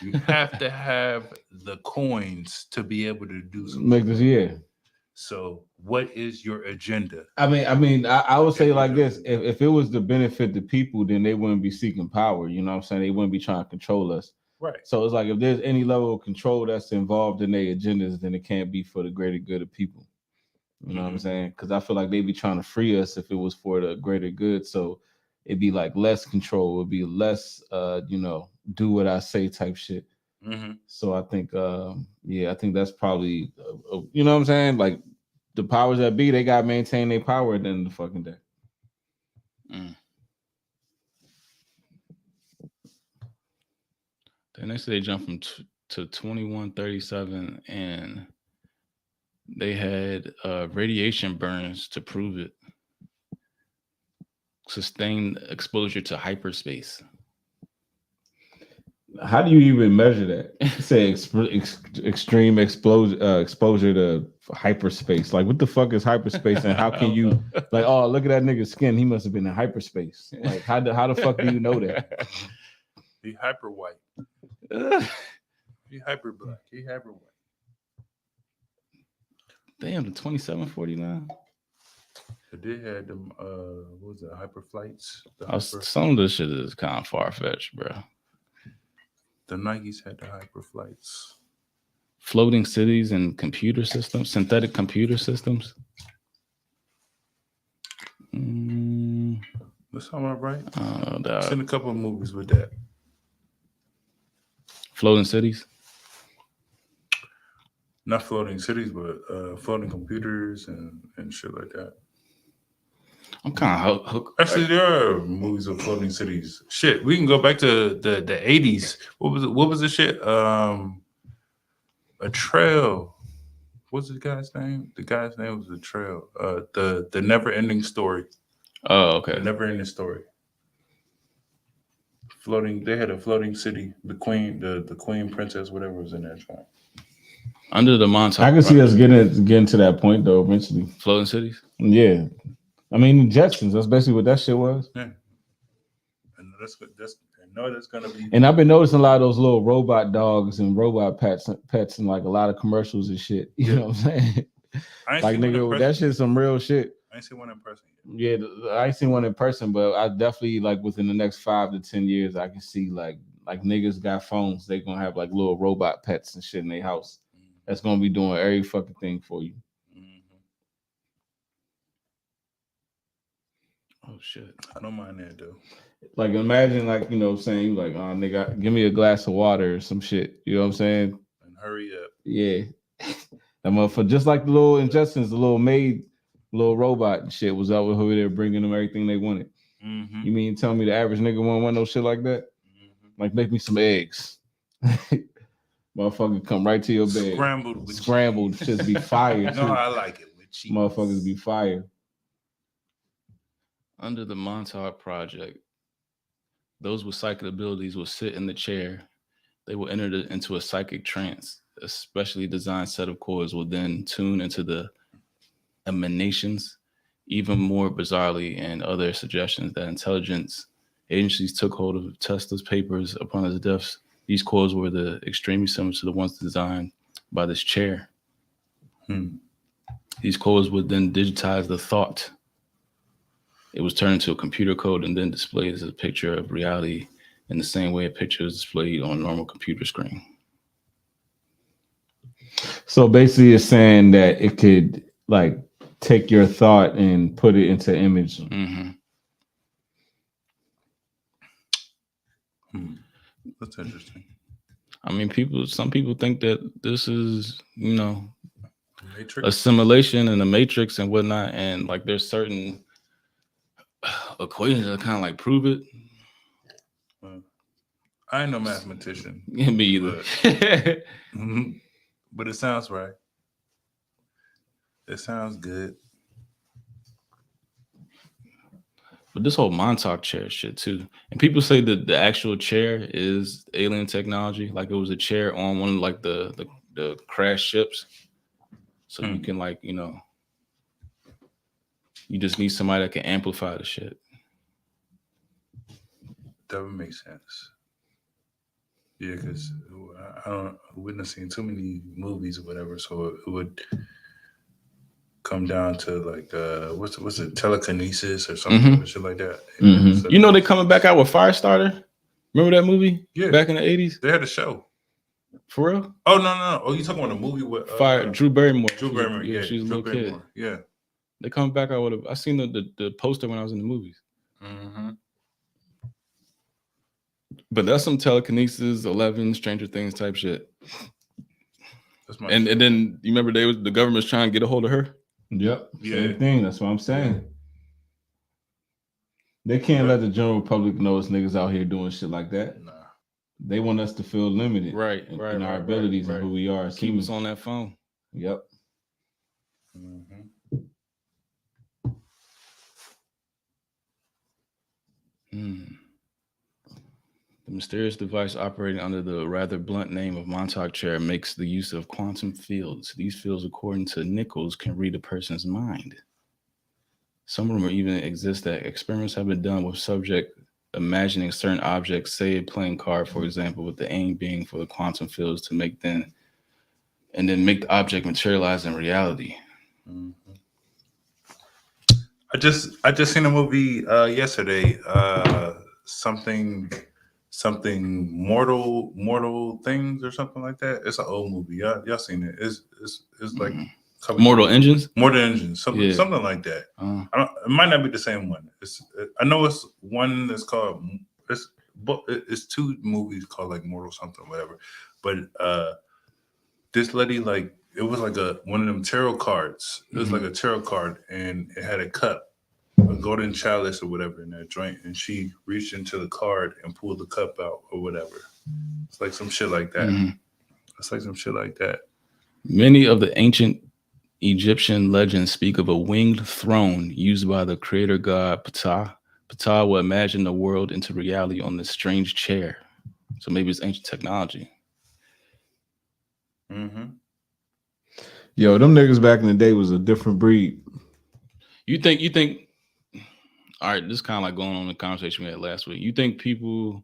You have to have the coins to be able to do something. Make this, yeah. So, what is your agenda? I would say If like you this: don't- if it was to benefit the people, then they wouldn't be seeking power. You know what I'm saying? They wouldn't be trying to control us. Right. So it's like if there's any level of control that's involved in their agendas, then it can't be for the greater good of people. You know what I'm saying? Because I feel like they'd be trying to free us if it was for the greater good. So it'd be like less control. It'd be less, you know, do what I say type shit. Mm-hmm. So I think, I think that's probably, you know what I'm saying? Like the powers that be, they got to maintain their power at the end of the fucking day. Then they say they jumped from to 2137 and they had radiation burns to prove it. Sustained exposure to hyperspace. How do you even measure that? Say extreme exposure to hyperspace. Like, what the fuck is hyperspace, and how can you like? Oh, look at that nigga's skin. He must have been in hyperspace. Like, how the fuck do you know that? He hyper white. He hyper black. He hyper white. Damn, the 2749. But they had them. What was it? Hyper flights. Some of this shit is kind of far fetched, bro. The Nikes had the hyper flights. Floating cities and computer systems, synthetic computer systems. That's all right. I've seen a couple of movies with that. Floating cities. Not floating cities, but floating computers and shit like that. I'm kind of hooked. Actually, there are movies of floating cities. Shit, we can go back to the 80s. What was the shit? A Trail. What's the guy's name? The guy's name was The Trail. The Never Ending Story. Oh, okay. The Never Ending Story. Floating. They had a floating city. The queen, the queen, princess, whatever was in that joint. Under the Montauk. I can see us getting to that point though eventually. Floating cities. Yeah, I mean Jetsons. That's basically what that shit was. Yeah, and that's gonna be. And I've been noticing a lot of those little robot dogs and robot pets in like a lot of commercials and shit. You know what I'm saying? Like nigga, that shit's some real shit. I ain't seen one in person yet. Yeah, I ain't seen one in person, but I definitely like within the next 5 to 10 years, I can see like niggas got phones. They gonna have like little robot pets and shit in their house. that's gonna be doing every fucking thing for you. Oh shit. I don't mind that though. Like imagine, like saying you like, oh nigga, give me a glass of water or some shit. You know what I'm saying? And hurry up. Yeah, that motherfucker, just like the little Injustice, the little maid, little robot and shit was out with over there bringing them everything they wanted. Mm-hmm. You mean tell me the average nigga won't want no shit like that? Mm-hmm. Like make me some eggs. Motherfucker come right to your bed. Scrambled. Just be fire. You Too. know I like it with cheese. Motherfuckers be fire. Under the Montauk Project, those with psychic abilities will sit in the chair. They will enter into a psychic trance. A specially designed set of chords will then tune into the emanations. Even more bizarrely, and other suggestions that intelligence agencies took hold of Tesla's papers upon his death. These chords were extremely similar to the ones designed by this chair. These chords would then digitize the thought. It was turned into a computer code and then displayed as a picture of reality in the same way a picture is displayed on a normal computer screen. So basically it's saying that it could like take your thought and put it into image. Mm-hmm. That's interesting. I mean, some people think that this is, Matrix. a simulation and a matrix and whatnot. And like, there's certain equations that kind of like prove it. I ain't no mathematician. Me either. But it sounds right. It sounds good. But this whole Montauk chair shit too. And people say that the actual chair is alien technology. Like it was a chair on one of like the crash ships. So you can like, you just need somebody that can amplify the shit. That would make sense. Yeah, because I wouldn't have seen too many movies or whatever, so it would come down to like what's it, telekinesis or something, shit like that. Mm-hmm. So, they coming back out with Firestarter. Remember that movie? Yeah, back in the 80s. They had a show. For real? Oh no! Oh, you talking about a movie with Drew Barrymore? Drew Barrymore, yeah, she was a little kid. Yeah, they coming back out with I seen the poster when I was in the movies. Mm-hmm. But that's some telekinesis, 11, Stranger Things type shit. And then you remember the government's trying to get a hold of her. Yep. Same thing. That's what I'm saying. They can't let the general public know it's niggas out here doing shit like that. Nah. They want us to feel limited, in our abilities and who we are. Keep us on that phone. Yep. The mysterious device operating under the rather blunt name of Montauk chair makes the use of quantum fields. These fields, according to Nichols, can read a person's mind. Some rumor even exists that experiments have been done with subject imagining certain objects, say a playing card, for example, with the aim being for the quantum fields to make then make the object materialize in reality. I just seen a movie yesterday. Something mortal things or something like that. It's an old movie. Y'all seen it? It's like Mortal Engines, something like that. It might not be the same one. I know it's one that's called. It's two movies called like Mortal something whatever. But this lady, like, it was like one of them tarot cards. It was like a tarot card, and it had a cup, a golden chalice or whatever in that joint, and she reached into the card and pulled the cup out or whatever. It's like some shit like that. It's like some shit like that. Many of the ancient Egyptian legends speak of a winged throne used by the creator god Ptah. Ptah will imagine the world into reality on this strange chair. So maybe it's ancient technology. Yo, them niggas back in the day was a different breed. You think all right, this is kind of like going on the conversation we had last week. You think people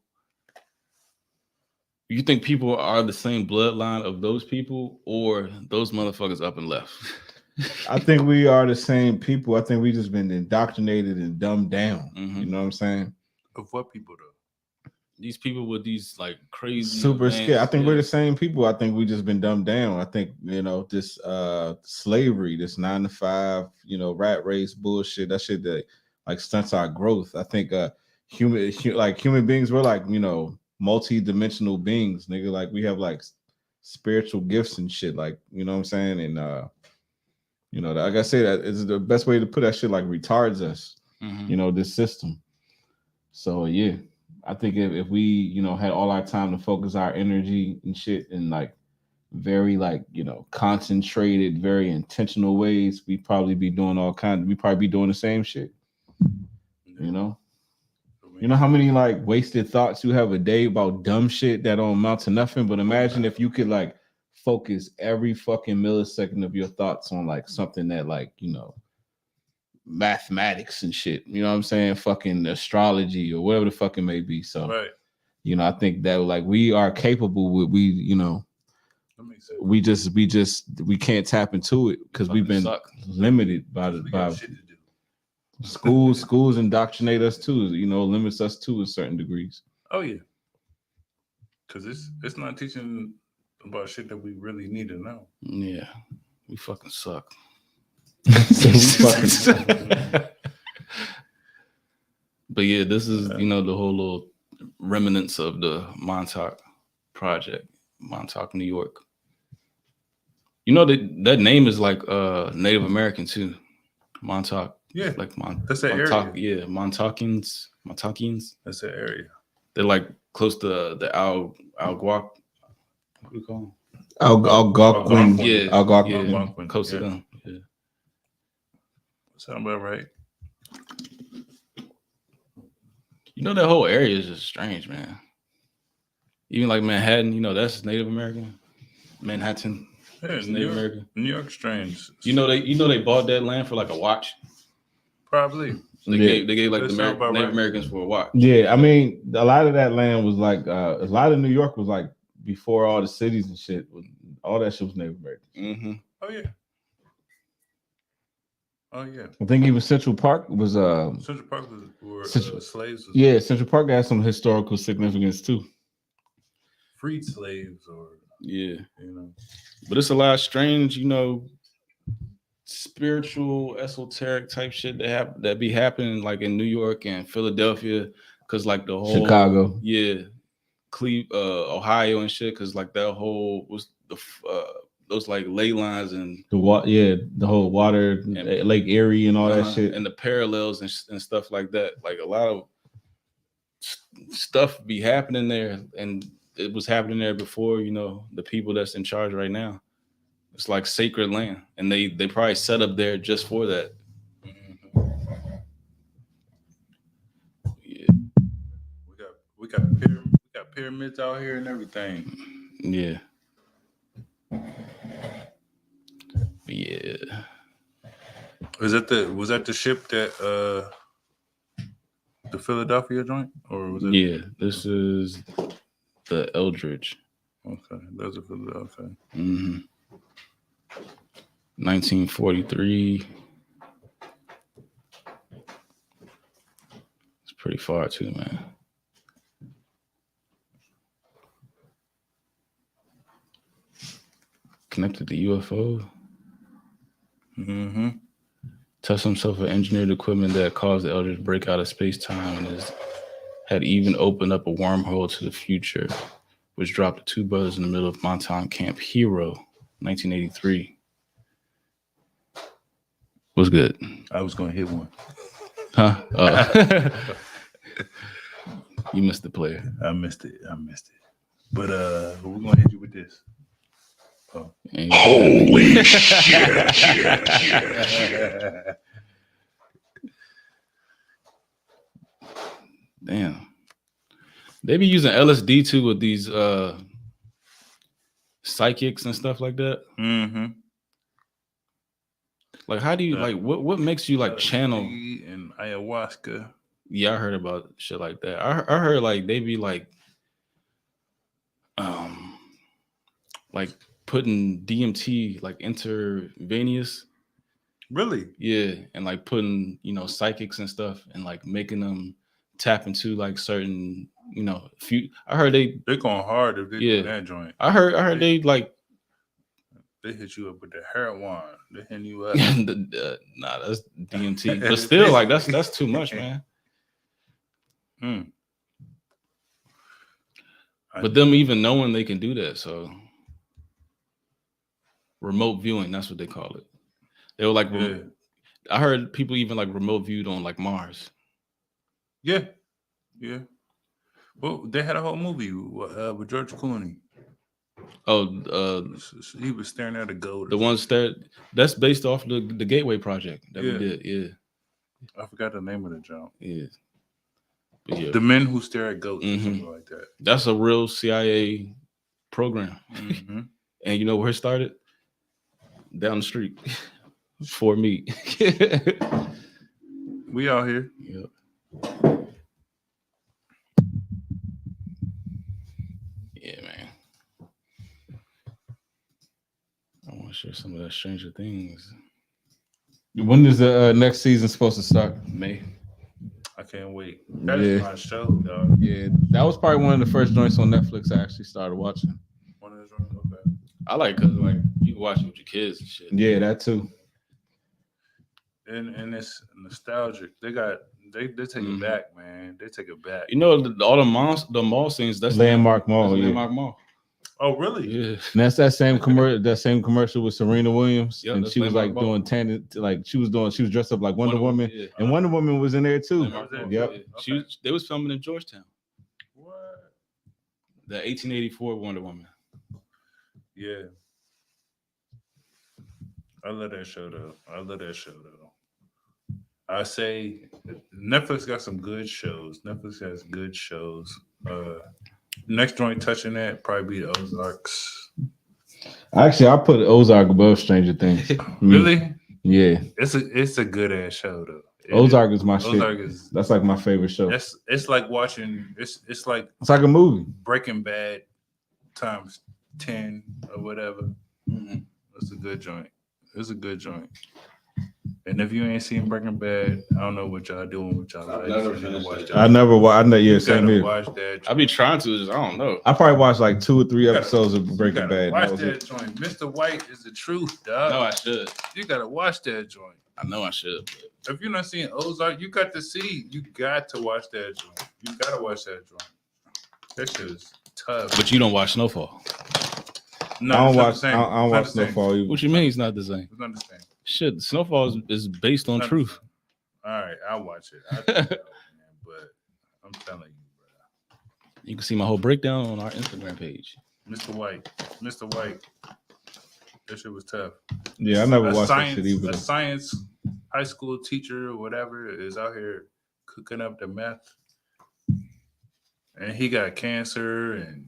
are the same bloodline of those people, or those motherfuckers up and left? I think we are the same people. I think we just been indoctrinated and dumbed down. You know what I'm saying? Of what people though? these people with these like crazy super advanced- scared. I think we're yeah. the same people. I think we just been dumbed down. I think, this slavery, this 9 to 5, rat race bullshit, that shit that like stunts our growth. I think human beings, we're like, multi-dimensional beings, nigga. Like we have like spiritual gifts and shit, like, you know what I'm saying? And like I say, that is the best way to put that shit, like retards us, Mhm. this system. So yeah, I think if we, had all our time to focus our energy and shit in like very like, concentrated, very intentional ways, we'd probably be doing we'd probably be doing the same shit. You know how many like wasted thoughts you have a day about dumb shit that don't amount to nothing? But imagine if you could like focus every fucking millisecond of your thoughts on like something that like, mathematics and shit. You know what I'm saying? Fucking astrology or whatever the fuck it may be. So, Right. I think that like we are capable with That makes sense. we can't tap into it because we've been Suck. limited by We got shit to do. schools indoctrinate us too, limits us to a certain degrees. Oh yeah. Cause it's not teaching about shit that we really need to know. Yeah, we fucking suck. But yeah, this is the whole little remnants of the Montauk Project, Montauk, New York. That name is like Native American too, Montauk. Yeah, like that's that Montauk. area. Yeah, Montaukians. That's that area. They're like close to the Alguac. What do you call them? Algonquin. Yeah, Algonquin. Algonquin, close to yeah. them. Yeah. Sound about right. That whole area is just strange, man. Even like Manhattan, that's Native American. Manhattan, Yeah, is New Native York, American. New York strange. They bought that land for like a watch. Probably. They gave like That the sound about Native right. Americans for a watch. Yeah, I mean, a lot of that land was like a lot of New York was like before all the cities and shit. All that shit was Native American. Mm-hmm. Oh yeah. Oh yeah. I think even Central Park was Central Park were slaves. Yeah, Central Park has some historical significance too. Freed slaves, or Yeah. But it's a lot of strange, spiritual, esoteric type shit that be happening like in New York and Philadelphia, because like the whole Chicago, Ohio and shit, because like that whole was the those like ley lines and the whole water, and Lake Erie and all that shit, and the parallels and stuff like that. Like a lot of stuff be happening there, and it was happening there before. The people that's in charge right now. It's like sacred land, and they probably set up there just for that. Yeah, we got pyramids out here and everything. Yeah, yeah. Was that the ship that the Philadelphia joint, or was it? Yeah, this is the Eldridge. Okay, that's a Philadelphia. 1943. It's pretty far too, man. Connected to UFO. Test himself with engineered equipment that caused the Eldridge to break out of space-time and had even opened up a wormhole to the future, which dropped the two brothers in the middle of Montauk Camp Hero, 1983. What's good? I was gonna hit one. Huh? You missed the player. I missed it. But we're gonna hit you with this. Oh. Holy shit. Damn. They be using LSD too with these psychics and stuff like that. Like, how do you like what makes you like channel and ayahuasca? Yeah, I heard about shit like that. I heard like they be like putting DMT like intravenous. Really? Yeah, and like putting psychics and stuff and like making them tap into like certain, you know, few. I heard they. They're going hard if they Yeah. do that joint. I heard they like. They hit you up with the heroin. They hitting you up. Nah, that's DMT. But still, like that's too much, man. But them even knowing they can do that, so remote viewing, that's what they call it. They were like, I heard people even like remote viewed on like Mars. Yeah. Well, they had a whole movie with George Clooney. Oh, he was staring at a goat. The ones that's based off the Gateway Project that we did. Yeah, I forgot the name of the job. Yeah. The Men Who Stare at Goats, or something like that. That's a real CIA program. And you know where it started? Down the street. For me. We out here. Yep. Yeah, man. I want to share some of that Stranger Things. When is the next season supposed to start? May. I can't wait. That's my show, dog. Yeah, that was probably one of the first joints on Netflix I actually started watching. One of the joints, okay. I like because like you can watch it with your kids and shit. Yeah, that too. And it's nostalgic. They take it back, man. They take it back. You know, all the mall scenes. That's Landmark Mall. That's Yeah. Landmark Mall. Oh, really? Yeah. And that's that same commercial with Serena Williams, Yep, and that's she was Landmark like Mall. doing tandem, like she was dressed up like Wonder Woman, Yeah. and Wonder Woman was in there too. Landmark Mall, Yep. yeah. They was filming in Georgetown. What? The 1884 Wonder Woman. Yeah. I love that show though. I say Netflix got some good shows. Netflix has good shows. Next joint touching that probably be the Ozarks. Actually, I put Ozark above Stranger Things. Really? Yeah. It's a good ass show though. Ozark is my Ozark shit. is That's like my favorite show. it's like watching it's like a movie. Breaking Bad times 10 or whatever. It's a good joint. And if you ain't seen Breaking Bad, I don't know what y'all doing with y'all lives. I never watched. Yeah, You same gotta here. watch that. I be trying to, just I don't know. I probably watched like 2 or 3 episodes of Breaking Bad. Watch that joint. Mr. White is the truth, dog. No, I should. You gotta watch that joint. I know I should. If you're not seeing Ozark, you got to see. You got to watch that joint. You gotta watch that joint. That shit is tough. But you don't watch Snowfall. No, I don't it's not watch. the same. I don't It's not watch the same. Snowfall either. What you mean it's not the same? It's not the same. Shit, Snowfall is based on Not the truth. same. All right, I'll watch it. I'll check it out, man, but I'm telling you, bro. You can see my whole breakdown on our Instagram page. Mr. White. That shit was tough. Yeah, I never A watched science, that shit either. a science high school teacher or whatever is out here cooking up the meth, and he got cancer and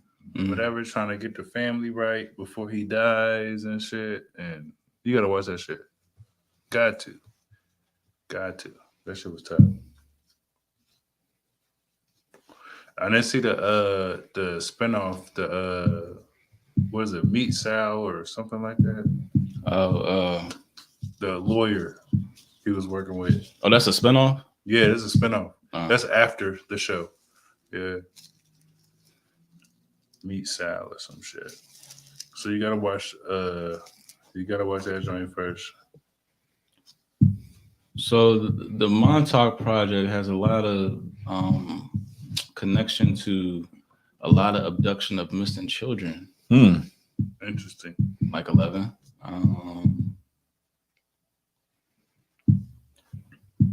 whatever, trying to get the family right before he dies and shit. And you gotta watch that shit. Got to. That shit was tough. I didn't see the spinoff, what is it, Meet Sal or something like that? The lawyer he was working with. Oh, that's a spinoff? Yeah, this is a spinoff. That's after the show. Yeah. Meet Sal or some shit. So you gotta watch that joint first. So the Montauk Project has a lot of connection to a lot of abduction of missing children. Interesting. Like 11.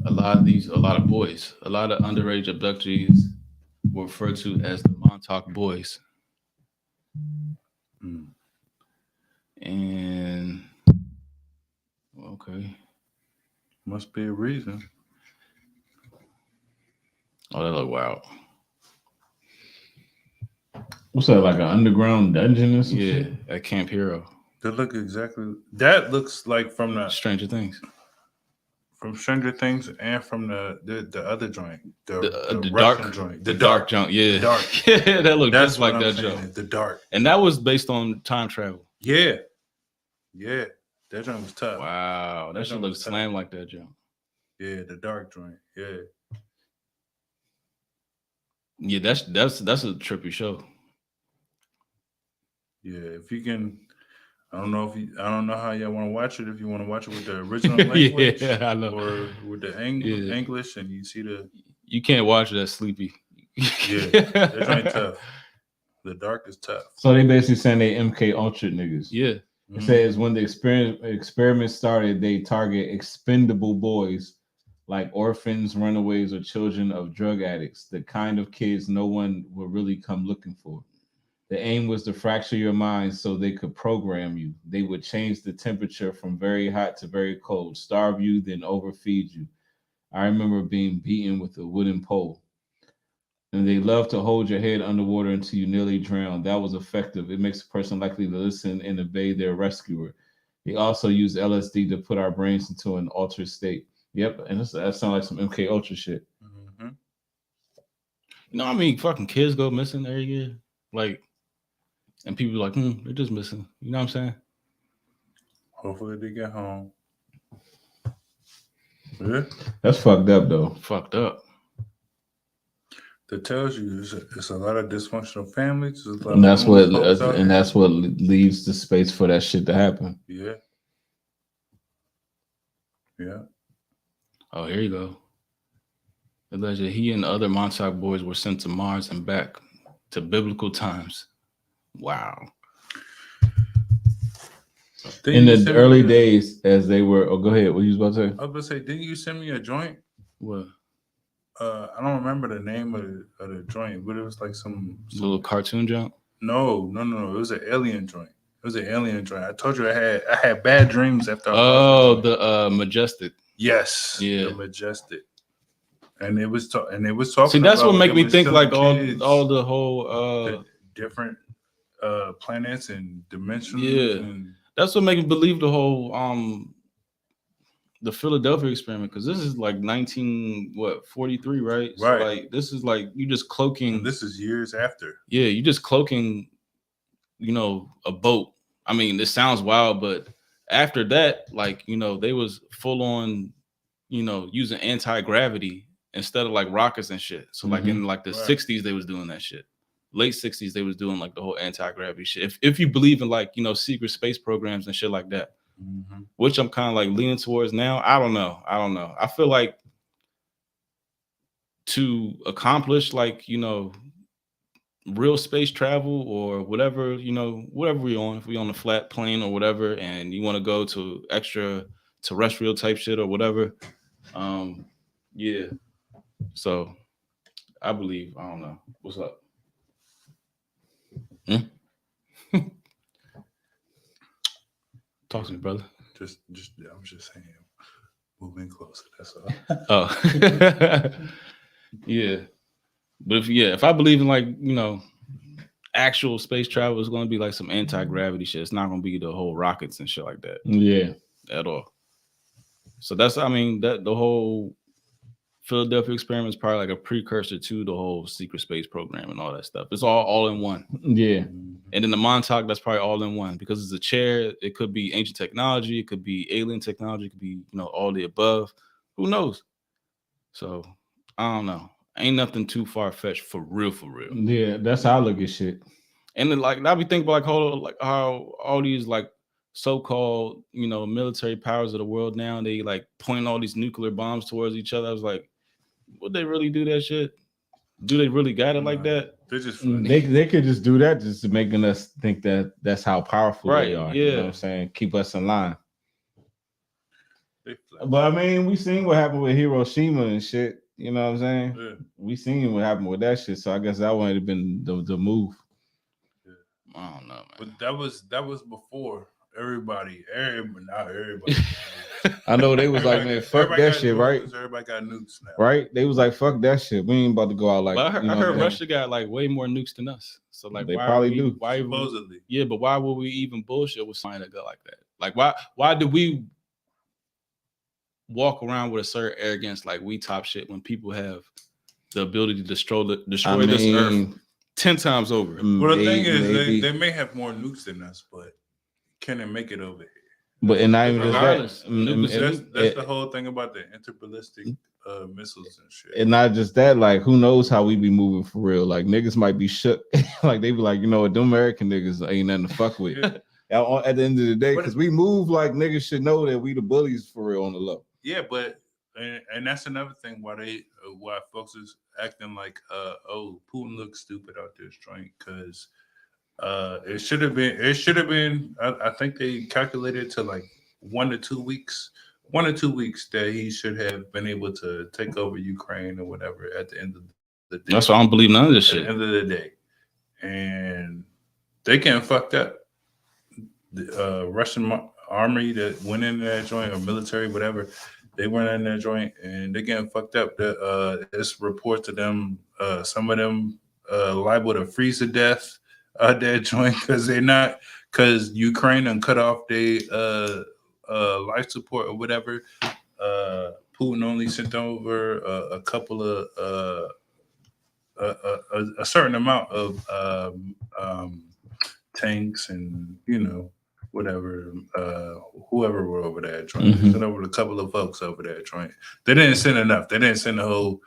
A lot of boys, a lot of underage abductees were referred to as the Montauk Boys. And okay. Must be a reason. Oh, that look wild. What's that, like an underground dungeon or something? Yeah, at Camp Hero. That looks like from the Stranger Things. From Stranger Things and from the other joint. The dark Russian joint. The dark junk, yeah. Dark. Yeah, that looked That's just like what I'm that saying, joint. The dark. And that was based on time travel. Yeah. That joint was tough. Wow. That shit looks slam like that joint. Yeah, the dark joint. Yeah. Yeah, that's a trippy show. Yeah, if you can, I don't know how y'all want to watch it. If you want to watch it with the original language, Yeah, I know. or with the Yeah. English, and you see the You can't watch that sleepy. that joint tough. The dark is tough. So they basically saying they MK Ultra niggas. Yeah. It says when the experiment started, they target expendable boys like orphans, runaways, or children of drug addicts, the kind of kids no one will really come looking for. The aim was to fracture your mind so they could program you. They would change the temperature from very hot to very cold, starve you, then overfeed you. I remember being beaten with a wooden pole. And they love to hold your head underwater until you nearly drown. That was effective. It makes a person likely to listen and obey their rescuer. They also use LSD to put our brains into an altered state. Yep, and that sounds like some MK Ultra shit. Mm-hmm. You know, I mean, fucking kids go missing every year. Like, and people are like, they're just missing. You know what I'm saying? Hopefully they get home. Yeah, That's fucked up though. Fucked up. that tells you it's a lot of dysfunctional families. There's a lot And of that's what homeless folks out and here. that's what leaves the space for that shit to happen. Yeah. Oh, here you go. Alleged he and the other Montauk boys were sent to Mars and back to biblical times. Wow. In the early days, as they were, go ahead. What you was about to say? I was about to say, didn't you send me a joint? What? I don't remember the name of the joint, but it was like some Little cartoon jump? No. It was an alien joint. It was an alien joint. I told you I had bad dreams after. The Majestic. Yes. Yeah. The Majestic. And it was talking. See, that's about what make me think like kids, all the whole the different planets and dimensions. Yeah. And that's what make me believe the whole the Philadelphia experiment, because this is like 43, right? Right. So like this is like you just cloaking. and this is years after. Yeah, you just cloaking, a boat. I mean, this sounds wild, but after that, like, they was full on, using anti-gravity instead of like rockets and shit. So like in like the Right. 60s, they was doing that shit. Late 60s, they was doing like the whole anti-gravity shit. If you believe in like, secret space programs and shit like that, Mm-hmm. which I'm kind of like leaning towards now. I don't know. I feel like to accomplish like, real space travel or whatever, whatever we're on, if we're on a flat plane or whatever, and you want to go to extra terrestrial type shit or whatever. Yeah. So I believe, I don't know. What's up? Talk to me, brother. Just I was just saying, moving closer. That's all. Oh. Yeah. But if I believe in like, actual space travel, is going to be like some anti-gravity shit. It's not going to be the whole rockets and shit like that Yeah. at all. So that's, that the whole Philadelphia experiment is probably like a precursor to the whole secret space program and all that stuff. It's all in one. Yeah. And then the Montauk, that's probably all in one, because it's a chair. It could be ancient technology. It could be alien technology. It could be, all the above. Who knows? So I don't know. Ain't nothing too far-fetched for real. Yeah, that's how I look at shit. And then like I be thinking about how all these like so-called, military powers of the world now, they like point all these nuclear bombs towards each other. I was like, would they really do that shit? Do they really got it like that? They're just They could just do that just to making us think that that's how powerful they are. Yeah. You know what I'm saying? Keep us in line. they flat. But I mean, we seen what happened with Hiroshima and shit. You know what I'm saying? Yeah. We seen what happened with that shit. So I guess that would have been the move. I don't know, man. But that was before everybody, not everybody. I know they was like, Everybody- man, fuck everybody that got shit, nukes, right? Everybody got nukes now. Right? They was like, fuck that shit. We ain't about to go out like. But I heard, you know what I'm saying? Russia got like way more nukes than us. So like, They why probably we, do. Why Supposedly. Yeah, but why would we even bullshit with something that go like that? Like, why do we walk around with a certain arrogance like we top shit when people have the ability to destroy this earth 10 times over? Well, the thing is, maybe. they may have more nukes than us, but can they make it over here? But and not even just Regardless, that, That's the whole thing about the interballistic missiles and shit. and not just that, like who knows how we be moving for real? Like niggas might be shook, like they be like, you know what, them American niggas ain't nothing to fuck with. At the end of the day, because we move like niggas should know that we the bullies for real on the low. Yeah, but and that's another thing why folks is acting like oh, Putin looks stupid out this joint because it should have been I think they calculated to like 1 to 2 weeks that he should have been able to take over Ukraine or whatever at the end of the day. That's why I don't believe none of this At shit. the end of the day, and they getting fucked up. The Russian army that went in that joint or military, whatever, they went in that joint and they getting fucked up. It's reports to them, some of them liable to freeze to death out that joint because Ukraine and cut off their life support or whatever. Putin only sent over a couple of a certain amount of tanks and whatever, whoever were over that joint. They sent over a couple of folks over that joint. They didn't send enough. They didn't send the whole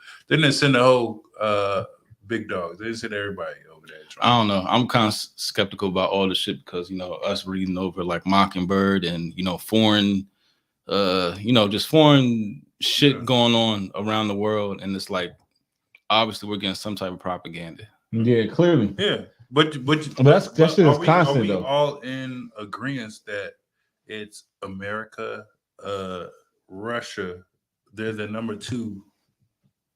big dogs. They didn't send everybody over that joint. I don't know. I'm kind of skeptical about all this shit because us reading over like Mockingbird and foreign, just foreign shit going on around the world, and it's like obviously we're getting some type of propaganda. Yeah, clearly. Yeah. But that shit is constant. Are we though. all in agreement that it's America, Russia? They're the number 2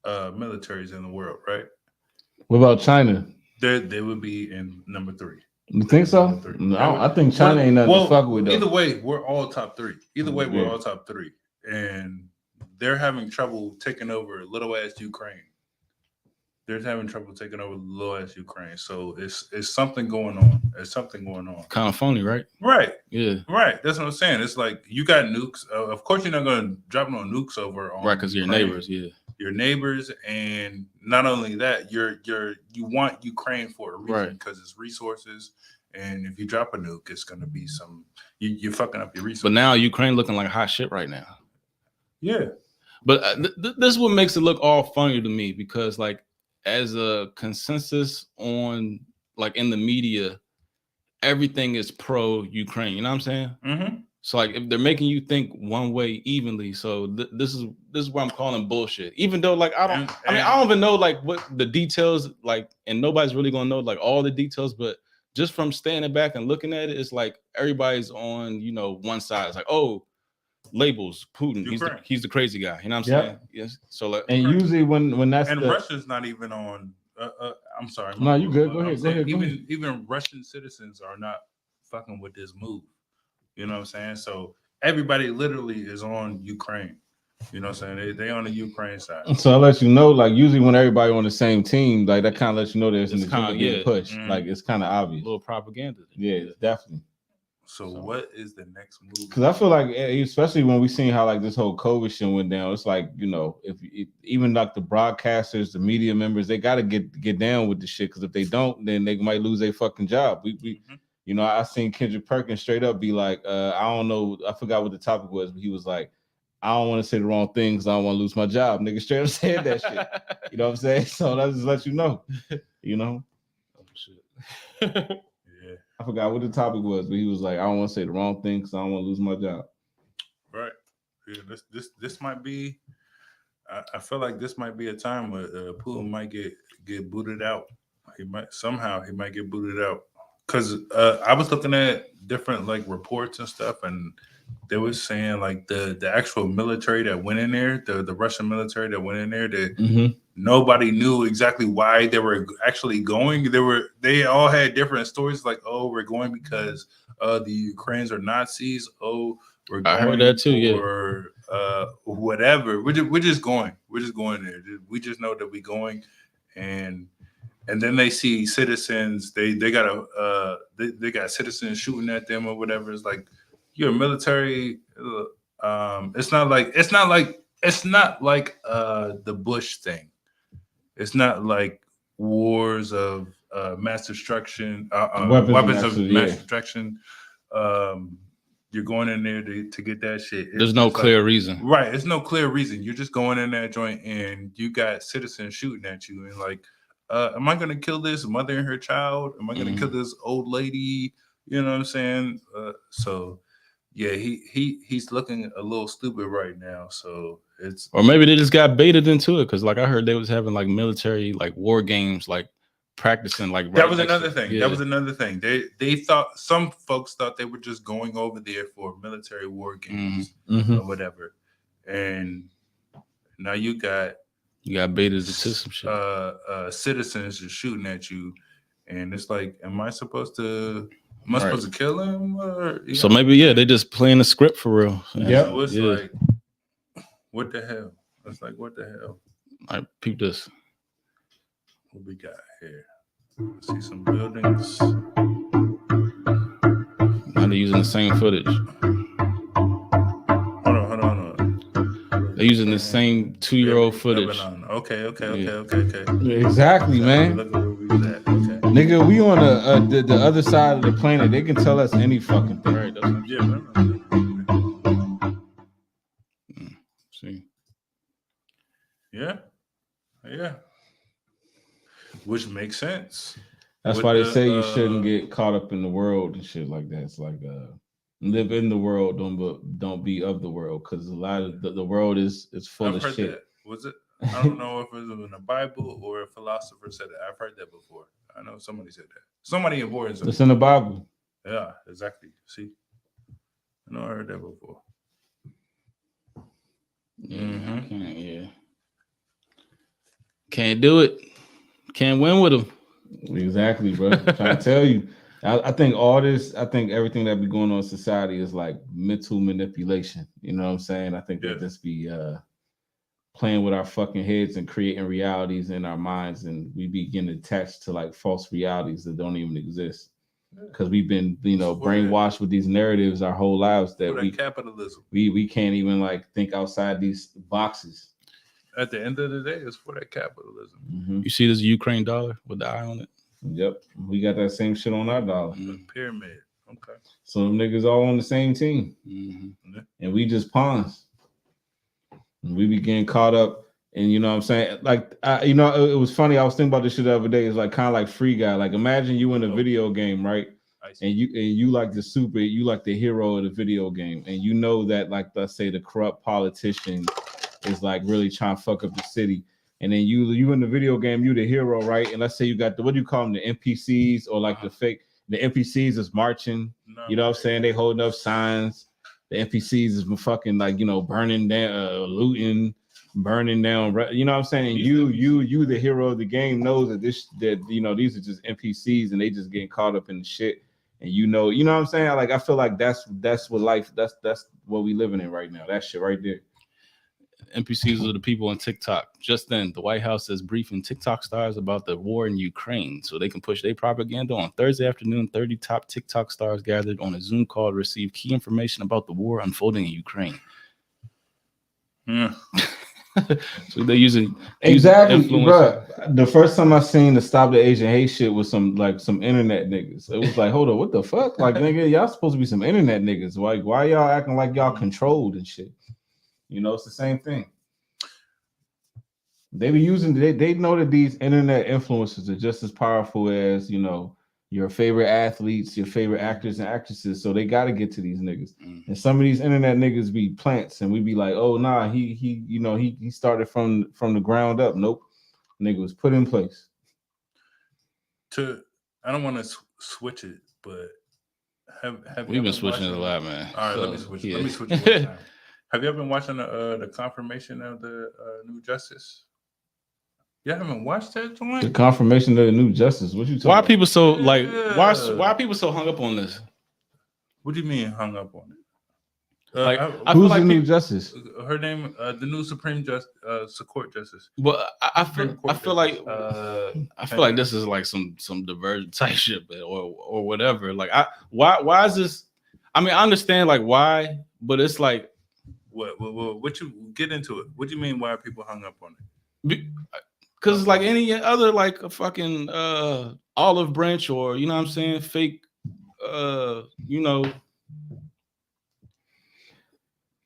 militaries in the world, right? What about China? They would be in number 3. You think so? No, I think China ain't nothing to fuck with. Though. Either way, we're all top 3. We're all top 3, and they're having trouble taking over little ass Ukraine. They're having trouble taking over little ass Ukraine. So it's something going on. There's something going on. Kind of phony, right? Right. Yeah. Right. That's what I'm saying. It's like you got nukes. Of course, you're not going to drop no nukes over on Right, because your neighbors. Yeah. Your neighbors, and not only that, you want Ukraine for a reason because it's resources. And if you drop a nuke, it's going to be you're fucking up your resources. But now Ukraine looking like hot shit right now. Yeah. But this is what makes it look all funny to me because like as a consensus on like in the media, everything is pro Ukraine. You know what I'm saying? Mm-hmm. So like if they're making you think one way evenly, so this is what I'm calling bullshit. Even though like I don't even know like what the details like, and nobody's really gonna know like all the details, but just from standing back and looking at it, it's like everybody's on one side. It's like labels Putin. He's the crazy guy. You know what I'm saying? Yes. So like, and usually when that's Russia's not even on. I'm sorry. No, you good. Go ahead. Even Russian citizens are not fucking with this move. You know what I'm saying? So everybody literally is on Ukraine. You know what I'm saying? They on the Ukraine side. So I'll let you know, like usually when everybody on the same team, like that kind of lets you know there's an agenda being pushed. Like it's kind of obvious. A little propaganda. Yeah, definitely. So what is the next move? Because I feel like, especially when we seen how like this whole COVID shit went down, it's like if even like the broadcasters, the media members, they got to get down with the shit. Because if they don't, then they might lose their fucking job. I seen Kendrick Perkins straight up be like, I don't know, I forgot what the topic was, but he was like, I don't want to say the wrong thing because I don't want to lose my job. Nigga straight up said that shit. You know what I'm saying? So that just lets you know. Oh shit. Yeah. I forgot what the topic was, but he was like, I don't want to say the wrong thing because I don't want to lose my job. Right. Yeah, this might be. I feel like this might be a time where Putin might get booted out. He might get booted out because I was looking at different like reports and stuff, and they were saying like the actual military that went in there, the Russian military that went in there, that nobody knew exactly why they were actually going. They all had different stories, like, oh, we're going because the Ukrainians are Nazis. Oh, we're going. I heard that too. Or whatever. We're just going. We're just going there. We just know that we're going, and then they see citizens. They got citizens shooting at them or whatever. It's like, you're military. It's not like the Bush thing. It's not like wars of mass destruction, weapons of mass destruction. You're going in there to get that shit. There's no clear reason. Right. It's no clear reason. You're just going in that joint and you got citizens shooting at you and like, am I gonna kill this mother and her child? Am I gonna kill this old lady? You know what I'm saying? So yeah, he's looking a little stupid right now. So it's Or maybe they just got baited into it because like I heard they was having like military like war games like practicing like that was another thing. That was another thing. They thought some folks thought they were just going over there for military war games or whatever. And now you got baited into some shit. Citizens just shooting at you, and it's like, am I supposed to kill him? Or, so maybe they just playing the script for real. Yeah, so it's like, what the hell? It's like, what the hell? All right, peep this. What we got here? See some buildings. Now they're using the same footage. Hold on. They're using the same 2-year-old footage. Okay. Exactly, man. Look at where we was at. Okay. Nigga, we on the other side of the planet. They can tell us any fucking thing. Right, that's what I'm Yeah, See. yeah. Which makes sense. That's With why they the, say you shouldn't get caught up in the world and shit like that. It's like live in the world, don't be of the world, because a lot of the world is full I've of heard shit. that. Was it? I don't know if it was in the Bible or a philosopher said it. I've heard that before. I know somebody said that. Somebody important. It's in the Bible. Yeah, exactly. See, I know I heard that before. Can't do it. Can't win with them. Exactly, bro. I'm trying to tell you. I think everything that be going on in society is like mental manipulation. You know what I'm saying? I think that this be playing with our fucking heads and creating realities in our minds, and we be getting attached to like false realities that don't even exist. Because we've been, brainwashed with these narratives our whole lives that capitalism. We can't even like think outside these boxes. At the end of the day, it's for that capitalism. Mm-hmm. You see this Ukraine dollar with the eye on it? Yep, we got that same shit on our dollar. The pyramid. Okay. So them niggas all on the same team, and we just pawns. And we be getting caught up, and you know what I'm saying? Like, it was funny. I was thinking about this shit the other day. It's like kind of like Free Guy. Like, imagine you in a video game, right? And you like you like the hero of the video game, and you know that, like, let's say the corrupt politician is like really trying to fuck up the city, and then you in the video game, you the hero, right? And let's say you got what do you call them, the NPCs, or like the NPCs is marching, you know what I'm saying? They holding up signs. The NPCs is fucking like, burning down, looting, burning down, you know what I'm saying? And you the hero of the game knows that these are just NPCs and they just getting caught up in the shit. And you know what I'm saying? Like, I feel like that's what life, that's what we living in right now. That shit right there. NPCs are the people on TikTok. Just then, the White House is briefing TikTok stars about the war in Ukraine so they can push their propaganda. On Thursday afternoon, 30 top TikTok stars gathered on a Zoom call to receive key information about the war unfolding in Ukraine. Yeah. So they're using exactly, bro. The first time I seen the Stop the Asian Hate shit was some internet niggas. It was like, hold on, what the fuck? Like, nigga, y'all supposed to be some internet niggas. Like, why y'all acting like y'all controlled and shit? It's the same thing. They be using, they know that these internet influencers are just as powerful as, your favorite athletes, your favorite actors and actresses. So they got to get to these niggas. And some of these internet niggas be plants, and we be like, oh, nah, he started from the ground up. Nope. Nigga was put in place. I don't want to switch it, but we've been switching it a lot, man. All right, let me switch it one time. Have you ever been watching the confirmation of the new justice? You haven't watched that joint? The confirmation of the new justice. What you talking about? Why are people so why are people so hung up on this? What do you mean hung up on it? I who's the new justice? Her name, the new Supreme Court justice. Well, I feel like this is like some divergent type shit, or whatever. Like, why is this? I mean, I understand like why, but it's like. What you get into it? What do you mean? Why are people hung up on it? Because it's like any other, like a fucking olive branch, or you know what I'm saying, fake,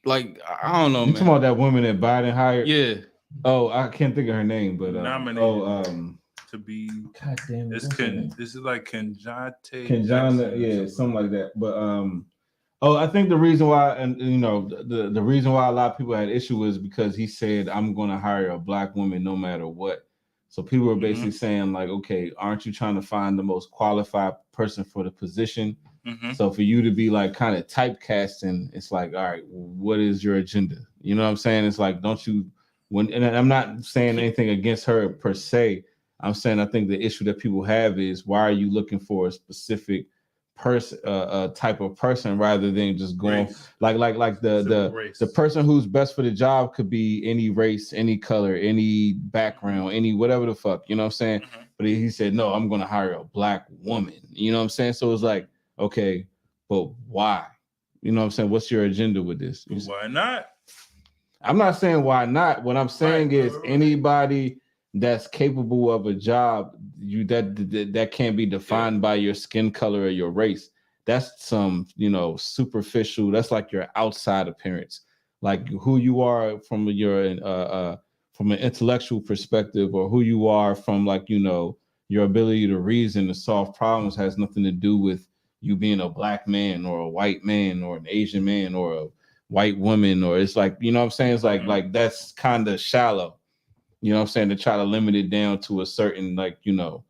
like I don't know, You man. talking about that woman that Biden hired? Yeah, Oh, I can't think of her name, but Nominated. To be, God damn it, it's what's her name? This is like Kenjante Kenjana, Jackson or yeah, something like that. But I think the reason why, and you know, the reason why a lot of people had issue is because he said, "I'm going to hire a black woman no matter what." So people were basically saying, like, okay, aren't you trying to find the most qualified person for the position? So for you to be like kind of typecasting, it's like, all right, what is your agenda? You know what I'm saying? It's like, don't you? And I'm not saying anything against her per se. I'm saying I think the issue that people have is why are you looking for a specific person, type of person, rather than just going race. like the person who's best for the job could be any race, any color, any background, any whatever the fuck. You know what I'm saying? But he said, no, I'm going to hire a black woman. You know what I'm saying? So it's like, okay, but why? You know what I'm saying? What's your agenda with this? Why not? I'm not saying why not. What I'm saying is anybody that's capable of a job, that can't be defined by your skin color or your race. That's some, you know, superficial. That's like your outside appearance, like who you are from from an intellectual perspective, or who you are from, like, you know, your ability to reason and solve problems has nothing to do with you being a black man or a white man or an Asian man or a white woman, or it's like, you know what I'm saying? It's like that's kind of shallow. You know what I'm saying? To try to limit it down to a certain, like, you know,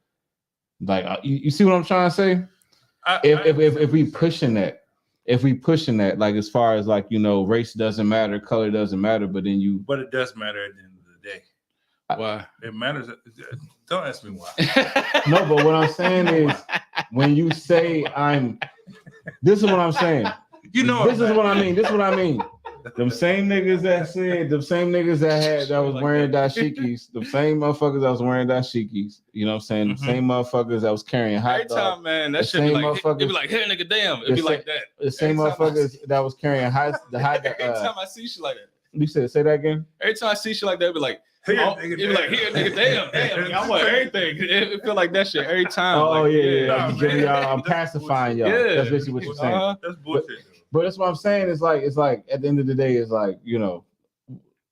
like you see what I'm trying to say? If we pushing that, like, as far as, like, you know, race doesn't matter, color doesn't matter, but it does matter at the end of the day. why? It matters. Don't ask me why. No, but what I'm saying is, when you say this is what I'm saying. You know, this is what I mean. This is what I mean. Them same niggas that was wearing dashikis, the same motherfuckers that was wearing dashikis, you know what I'm saying? The same motherfuckers that was carrying hot Every time, man, that shit be like, it be like, hey, nigga, damn. It be like that. The same motherfuckers that was carrying hot. Every time I see shit like that. You said, say that again? Every time I see shit like that, it be like, it be like, here, nigga, damn. I want everything. It feel like that shit every time. Oh, like, yeah. I'm pacifying y'all. Yeah. That's basically what you're saying. That's bullshit. But that's what I'm saying. It's like at the end of the day, it's like, you know,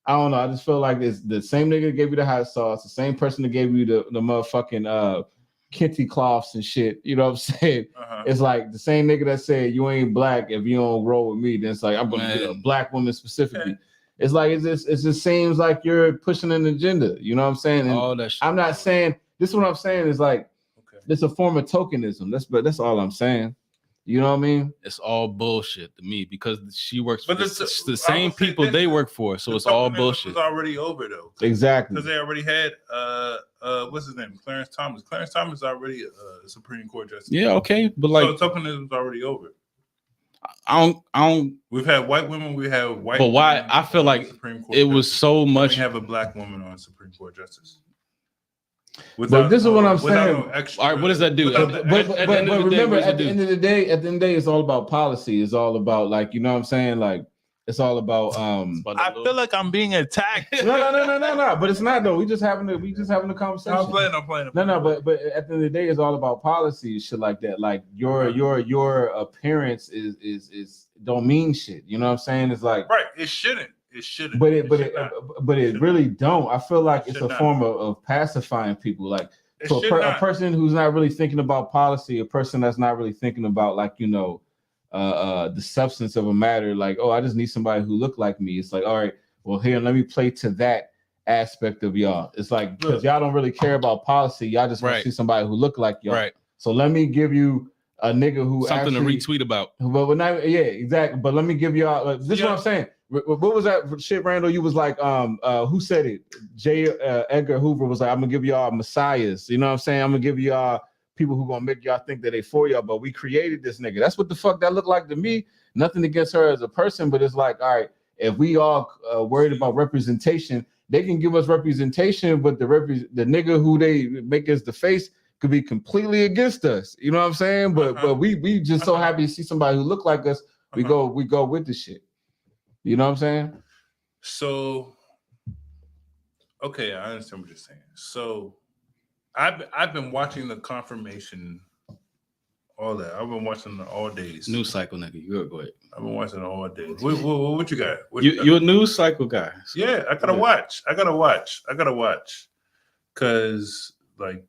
I don't know. I just feel like it's the same nigga that gave you the hot sauce, the same person that gave you the motherfucking kente cloths and shit. You know what I'm saying? It's like the same nigga that said you ain't black if you don't roll with me. Then it's like, I'm gonna get a black woman specifically. It's like it just seems like you're pushing an agenda. You know what I'm saying? And all that shit. I'm not saying this is what I'm saying is like it's a form of tokenism. That's all I'm saying. You know what I mean? It's all bullshit to me because she works for But the same people they work for, so it's all bullshit. It's already over though. Exactly. Because they already had what's his name? Clarence Thomas. Clarence Thomas is already a Supreme Court justice. Yeah, okay, but like, so tokenism's already over. I don't. We've had white women. We have white. But why? I feel like it was so much. We have a black woman on Supreme Court justice. But this is what I'm saying. All right, what does that do? But remember, at the end of the day, it's all about policy. It's all about, like, you know what I'm saying? Like, it's all about. I feel like I'm being attacked. No. But it's not though. We just having a conversation. I'm playing. No. But at the end of the day, it's all about policy and shit like that. Like your appearance is don't mean shit. You know what I'm saying? It's like right. It shouldn't. But it really don't. I feel like it's a form of pacifying people. Like, to a person who's not really thinking about policy, a person that's not really thinking about, like, you know, the substance of a matter. Like, oh, I just need somebody who look like me. It's like, all right, well, here, let me play to that aspect of y'all. It's like, because y'all don't really care about policy. Y'all just want to see somebody who look like y'all. Right. So let me give you a nigga who something actually, to retweet about. But not, yeah, exactly. But let me give y'all. This is what I'm saying. What was that shit, Randall? You was like, who said it? Edgar Hoover was like, I'm gonna give y'all messiahs. You know what I'm saying? I'm gonna give y'all people who gonna make y'all think that they for y'all, but we created this nigga. That's what the fuck that looked like to me. Nothing against her as a person, but it's like, all right, if we all worried about representation, they can give us representation, but the nigga who they make as the face could be completely against us. You know what I'm saying? But we just so happy to see somebody who look like us. We go with the shit. You know what I'm saying? So, okay, I understand what you're saying. So, I've been watching the confirmation all that. I've been watching it all days. News cycle, nigga. You go ahead. I've been watching it all day. What you got? What got? You're a news cycle guy. So. Yeah, I gotta watch. Cause like,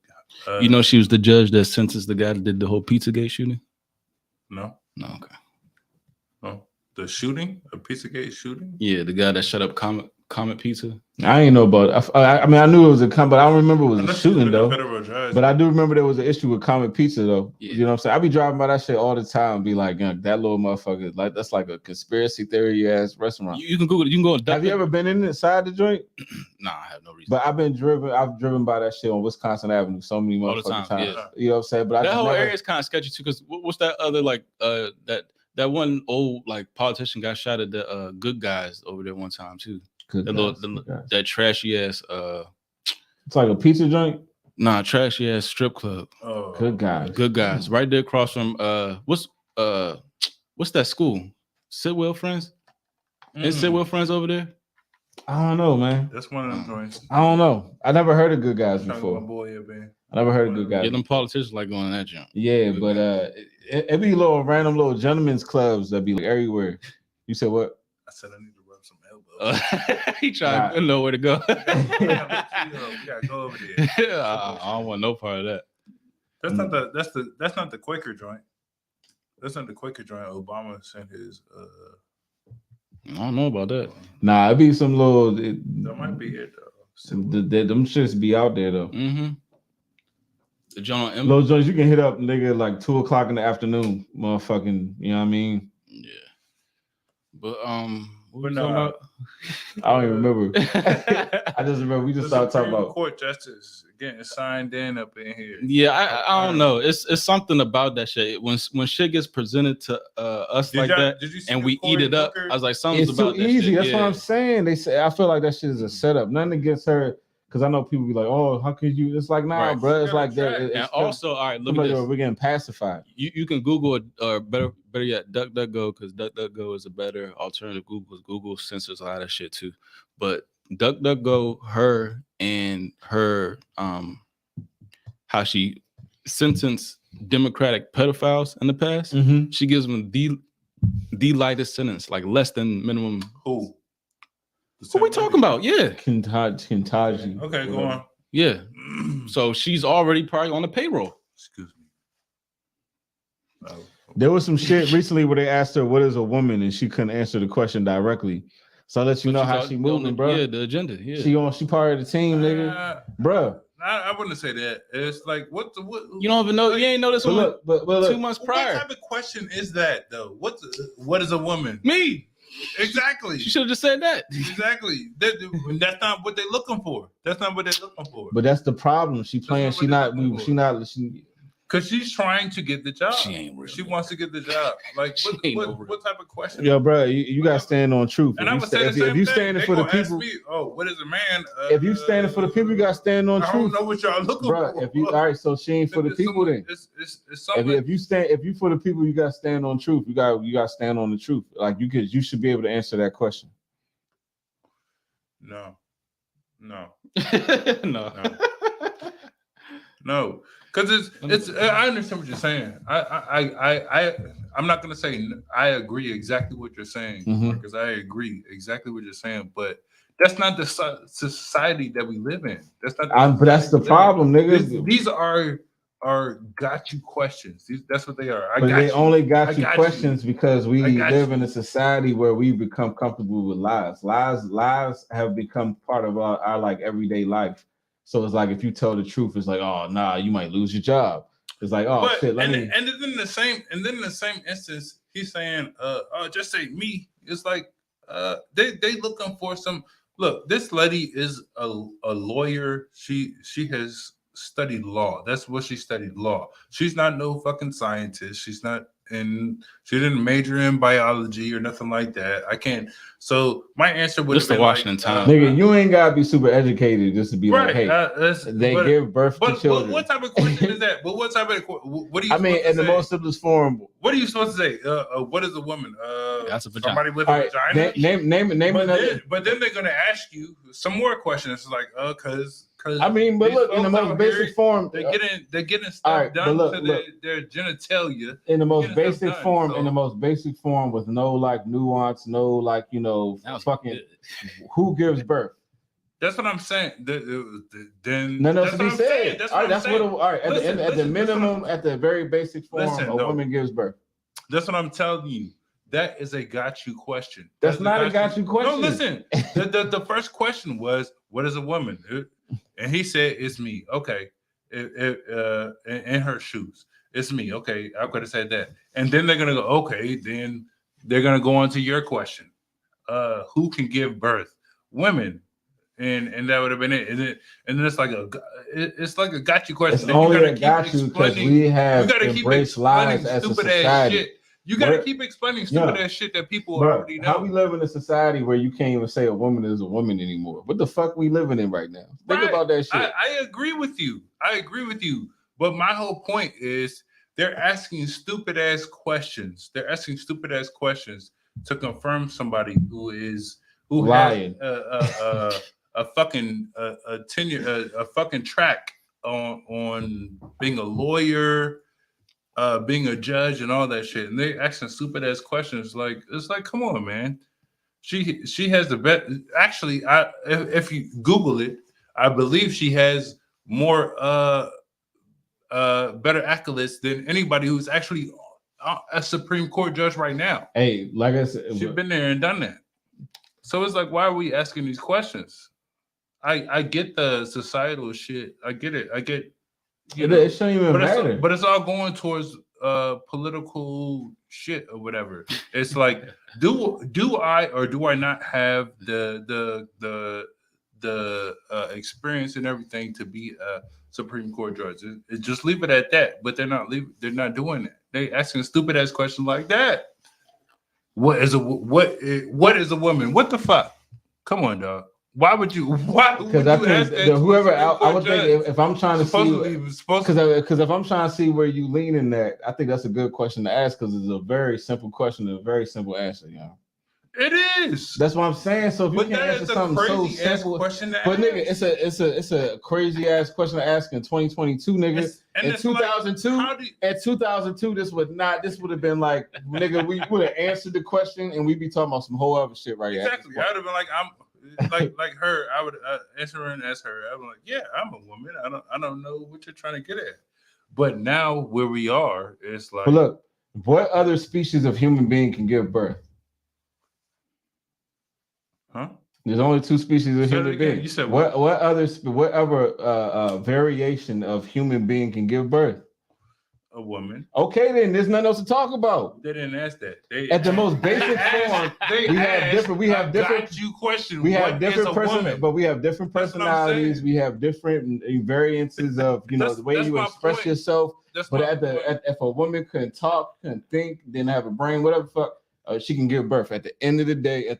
You know, she was the judge that sentenced the guy that did the whole Pizzagate shooting. no, Okay. the shooting, a Pizzagate shooting. Yeah, the guy that shut up Comet Pizza. I ain't know about. I mean, I knew it was a but I don't remember it was a Unless shooting she's been a though. federal judge. But I do remember there was an issue with Comet Pizza though. Yeah. You know what I'm saying? I be driving by that shit all the time. Be like, that little motherfucker. Like that's like a conspiracy theory ass restaurant. You can Google it. You can go. Have you ever been inside the joint? Nah, I have no reason. But I've driven by that shit on Wisconsin Avenue so many All the motherfucking time, times. yeah. You know what I'm saying? But that I whole never, area is kind of sketchy too. Because what's that other like that one old like politician got shot at the Good Guys over there one time too. Good guys. That trashy ass It's like a pizza joint. trashy ass strip club. Oh, Good guys. Good Guys, right there across from what's that school? Sidwell Friends? Is Sidwell Friends over there? I don't know, man. That's one of them joints. I don't know. I never heard of Good Guys Talking before. about boy, man. I never heard of Good Guys. Yeah, them politicians like going to that jump. Yeah, Good but it be little random little gentlemen's clubs that be like everywhere. You said what? I said I need to rub some elbows. He trying to know where to go. We gotta go over there. I don't want no part of that. That's not the Quaker joint. That's not the Quaker joint. Obama sent his. I don't know about that. Nah, it be some little. That might be it though. Them shits be out there though. Mm-hmm. The John M. Little joints you can hit up, nigga, like 2:00 in the afternoon, motherfucking. You know what I mean? Yeah. But what But we no, talking about? I don't even remember. I just remember we just started talking Supreme about. Court justice getting signed in up in here. Yeah, I don't know. It's something about that shit. When shit gets presented to us Did like y'all- that, did you see and the we eat Cory it up, Booker? I was like, something's It's too about that easy. shit. That's what Yeah. I'm saying. They say I feel like that shit is a setup. Nothing against her, because I know people be like, "Oh, how could you?" It's like, nah, Right. bro. It's You like gotta that. try. It's And also, all right, look at like, this. we're getting pacified. You can Google it, or better yet, DuckDuckGo, because DuckDuckGo is a better alternative. Google censors a lot of shit too, but DuckDuckGo, her and her how she sentenced Democratic pedophiles in the past. Mm-hmm. She gives them the lightest sentence, like less than minimum. Who? What we talking about? Yeah, Kintaji. Okay, go on. yeah. So she's already probably on the payroll. Excuse me. Oh. There was some shit recently where they asked her what is a woman, and she couldn't answer the question directly. So I'll let you know But how she's she on moving, bro. Yeah, the agenda. Yeah. She part of the team, nigga, bro. I wouldn't say that. It's like what You don't even know. like, You ain't know this But one look, but 2 look, months What prior. type of question is that though? What is a woman? Me. Exactly. She should have just said that. Exactly. That's not what they're looking for. That's not what they're looking for. but that's the problem. She playing. That's She not not. what She not. She, Because she's trying to get the job. She ain't real. She wants to get the job. Like She ain't no real. what type of question? yo, bro, you gotta stand on truth. And If I you would sta- say the if you- same if you thing. standing They for the gonna ask people, me, oh, what is a man? if you standing for the people, you gotta stand on I don't truth, know what y'all looking bro. for. If you all right, so she ain't for the It's people then. It's something. If you for the people, you gotta stand on truth. You gotta stand on the truth. Like you should be able to answer that question. No. No. No, because it's. I understand what you're saying. I'm not gonna say I agree exactly what you're saying Mhm. because I agree exactly what you're saying, but that's not the society that we live in. That's not. But that's the problem, nigga. These are got you questions. That's what they are. But they only got I you got questions because we I got live you. in a society where we become comfortable with lies. Lies have become part of our like everyday life. So it's like if you tell the truth, it's like, oh nah, you might lose your job. It's like, oh But, shit, and then in the same instance, he's saying, just say me. It's like they looking for some. Look, this lady is a lawyer. She has studied law. That's what she studied, law. She's not no fucking scientist. She's not she didn't major in biology or nothing like that. I can't. So my answer would Just have the been Washington Times. nigga, you ain't gotta be super educated just to be right. like, hey, they give birth to But children. what type of question is that? But what type of what do you? I mean, supposed to in the say? most simplest form. What are you supposed to say? What is a woman? That's a vagina. Somebody with All a right, vagina. name But another. then they're gonna ask you some more questions. It's like, cause because I mean, but these look, in the folks most out basic here, form, they're getting all stuff right, but done look, to look. their genitalia. in the most getting stuff basic done, form, so- in the most basic form, with no like nuance, no like That was fucking good. who gives birth. That's what I'm saying. Then Nothing else that's to be what I'm saying. said. That's All what right, I'm that's saying. what. All right, at the Listen, end, at the listen, that's what minimum, at the very basic form, Listen, a though. woman gives birth. That's what I'm telling you. That is a got you question. That's not a got you question. No, listen. The first question was, "What is a woman?" And he said, "It's me." Okay, in her shoes, it's me. Okay, I could have said that. And then they're gonna go. Okay, then they're gonna go on to your question. Who can give birth? Women. And that would have been it. And then it's like a got you question. It's Then only gotta a got keep you because explaining- we have you gotta keep embraced lies explaining as a stupid ass society. shit. You gotta Where- keep explaining stupid ass shit that people Bro, already know. how we live in a society where you can't even say a woman is a woman anymore? What the fuck we living in right now? Think Right. about that shit. I agree with you. But my whole point is they're asking stupid ass questions. They're asking stupid ass questions to confirm somebody who Lying. has a fucking tenure, a fucking track on being a lawyer, being a judge, and all that shit. And they asking stupid ass questions. Like it's like, come on, man. She has the best. Actually, if you Google it, I believe she has more better accolades than anybody who's actually a Supreme Court judge right now. Hey, like I said, She's been there and done that. So it's like, why are we asking these questions? I get the societal shit. I get it. it shouldn't even matter. But it's all going towards political shit or whatever. It's like, do I or do I not have the experience and everything to be a Supreme Court judge? Just leave it at that. But they're not doing it. They asking stupid ass questions like that. What is a woman? What the fuck? Come on, dog. Why would you? Because I think whoever I would think if I'm trying to see, because if I'm trying to see where you lean in that, I think that's a good question to ask because it's a very simple question and a very simple answer. You know, it is. That's what I'm saying. So if you can't answer something so simple, but nigga, it's a crazy ass question to ask in 2022, nigga. In 2002, this would have been like, nigga, we would have answered the question and we'd be talking about some whole other shit right here. Exactly. I would have been like, like her. I would answer her and ask her. I'm like, yeah, I'm a woman. I don't know what you're trying to get at. But now where we are, it's like, but look, what other species of human being can give birth? Huh? There's only two species of human being. You said whatever variation of human being can give birth? A woman. Okay, then there's nothing else to talk about. They didn't ask that. At the most basic form, we have different personalities. We have different variances of the way you express yourself. But if a woman couldn't talk, couldn't think, didn't have a brain, whatever fuck, she can give birth. At the end of the day,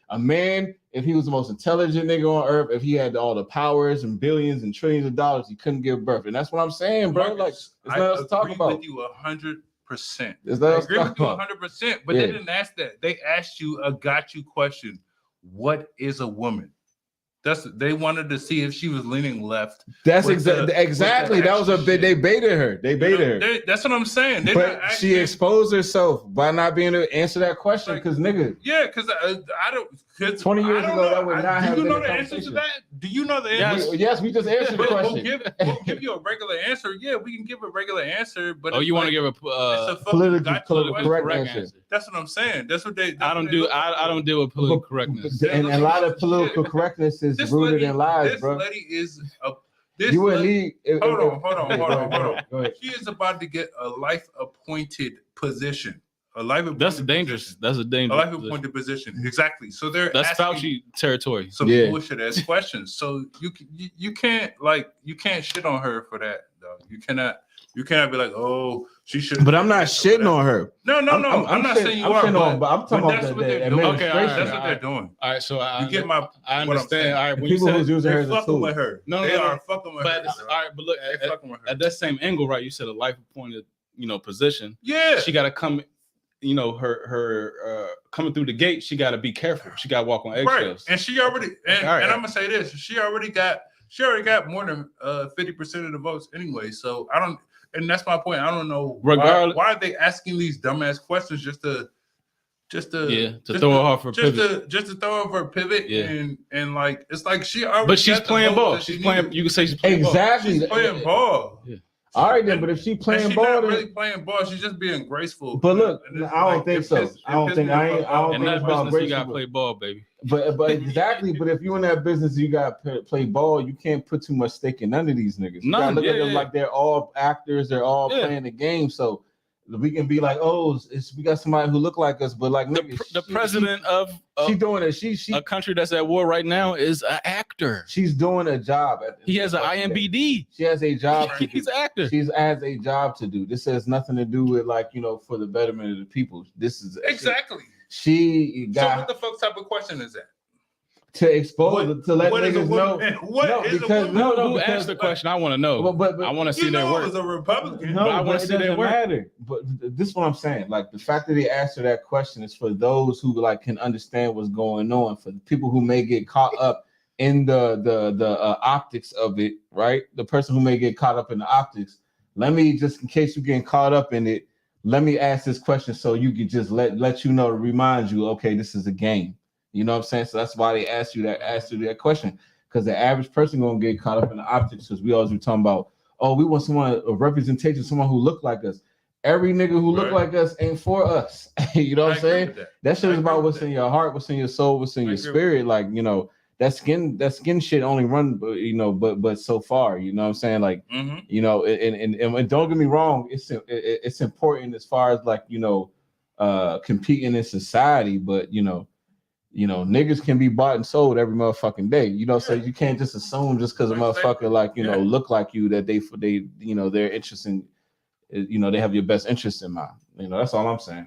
a man, if he was the most intelligent nigga on earth, if he had all the powers and billions and trillions of dollars, he couldn't give birth. And that's what I'm saying, bro. Marcus, like, there's nothing else to talk about. I agree with you 100%. I agree with you 100%. But they didn't ask that. They asked you a got you question. What is a woman? They wanted to see if she was leaning left. That's exactly. That was a bit. They baited her. That's what I'm saying. But she exposed herself by not being able to answer that question. Because nigga, yeah, because I don't. 20 years ago, that would not have been. Do you know the answer to that? Do you know the answer? Yes, we just answered the question. We'll give you a regular answer. Yeah, we can give a regular answer. But you want to give a political correct answer? That's what I'm saying. That's what they. I don't deal with political correctness. And a lot of political correctness is rooted in lies, bro. This lady is a. You would need. Hold on. Go ahead. She is about to get a life-appointed position. That's dangerous. That's a dangerous. A life-appointed position. Exactly. So that's Fauci territory. Some bullshit ass questions. So you can't shit on her for that, though. You cannot be like, oh, she should. But I'm not shitting on her. No. I'm not saying you are. But I'm talking about the administration. Okay, that's what they're doing. All right, so you get my. I understand. All right, when people who's using her as a tool. With her. They are fucking with her. All right, but look at that same angle, right? You said a life appointed, position. Yeah, she got to come. Her coming through the gate, she got to be careful. She got to walk on eggshells. Right, and she already. And I'm gonna say this: she already got She already got more than 50% of the votes anyway. So I don't, and that's my point. I don't know why are they asking these dumbass questions just to throw her off her pivot. Just to throw off her pivot. And like it's like she already. But she's playing ball. She's playing. You can say she's playing ball. She's playing ball. Yeah. All right then, but if she's playing ball, not really playing ball. She's just being graceful. But look, I don't think so. I don't think it's about graceful. You gotta play ball, baby. But exactly. But if you're in that business, you gotta play ball. You can't put too much stake in none of these niggas. You gotta look at them like they're all actors. They're all playing the game. So we can be like, oh, we got somebody who look like us, but like the president of she's doing it. She a country that's at war right now is an actor. She's doing a job. He has an IMBD. She has a job. He's an actor. She has a job to do. This has nothing to do with like for the betterment of the people. This is exactly. She got. So what the fuck type of question is that? To expose, to let niggas know. Who asked the question? I want to know. But I want to see their work. As a Republican, no, but I want to see their work. Matter. But this is what I'm saying. Like the fact that they asked her that question is for those who like can understand what's going on. For the people who may get caught up in the optics of it, right? The person who may get caught up in the optics. Let me just in case you're getting caught up in it. Let me ask this question so you can just let you know to remind you. Okay, this is a game. You know what I'm saying? So that's why they asked you that question. Because the average person gonna get caught up in the optics because we always be talking about, oh, we want a representation, someone who look like us. Every nigga who look like us ain't for us. You know what I'm saying? That shit is about what's in your heart, what's in your soul, what's in your spirit. Like, that skin shit only run, but so far, you know what I'm saying? Like, and don't get me wrong, it's important as far as like, competing in society, but niggas can be bought and sold every motherfucking day. So you can't just assume just because a motherfucker like look like you that they their interest in they have your best interest in mind. That's all I'm saying.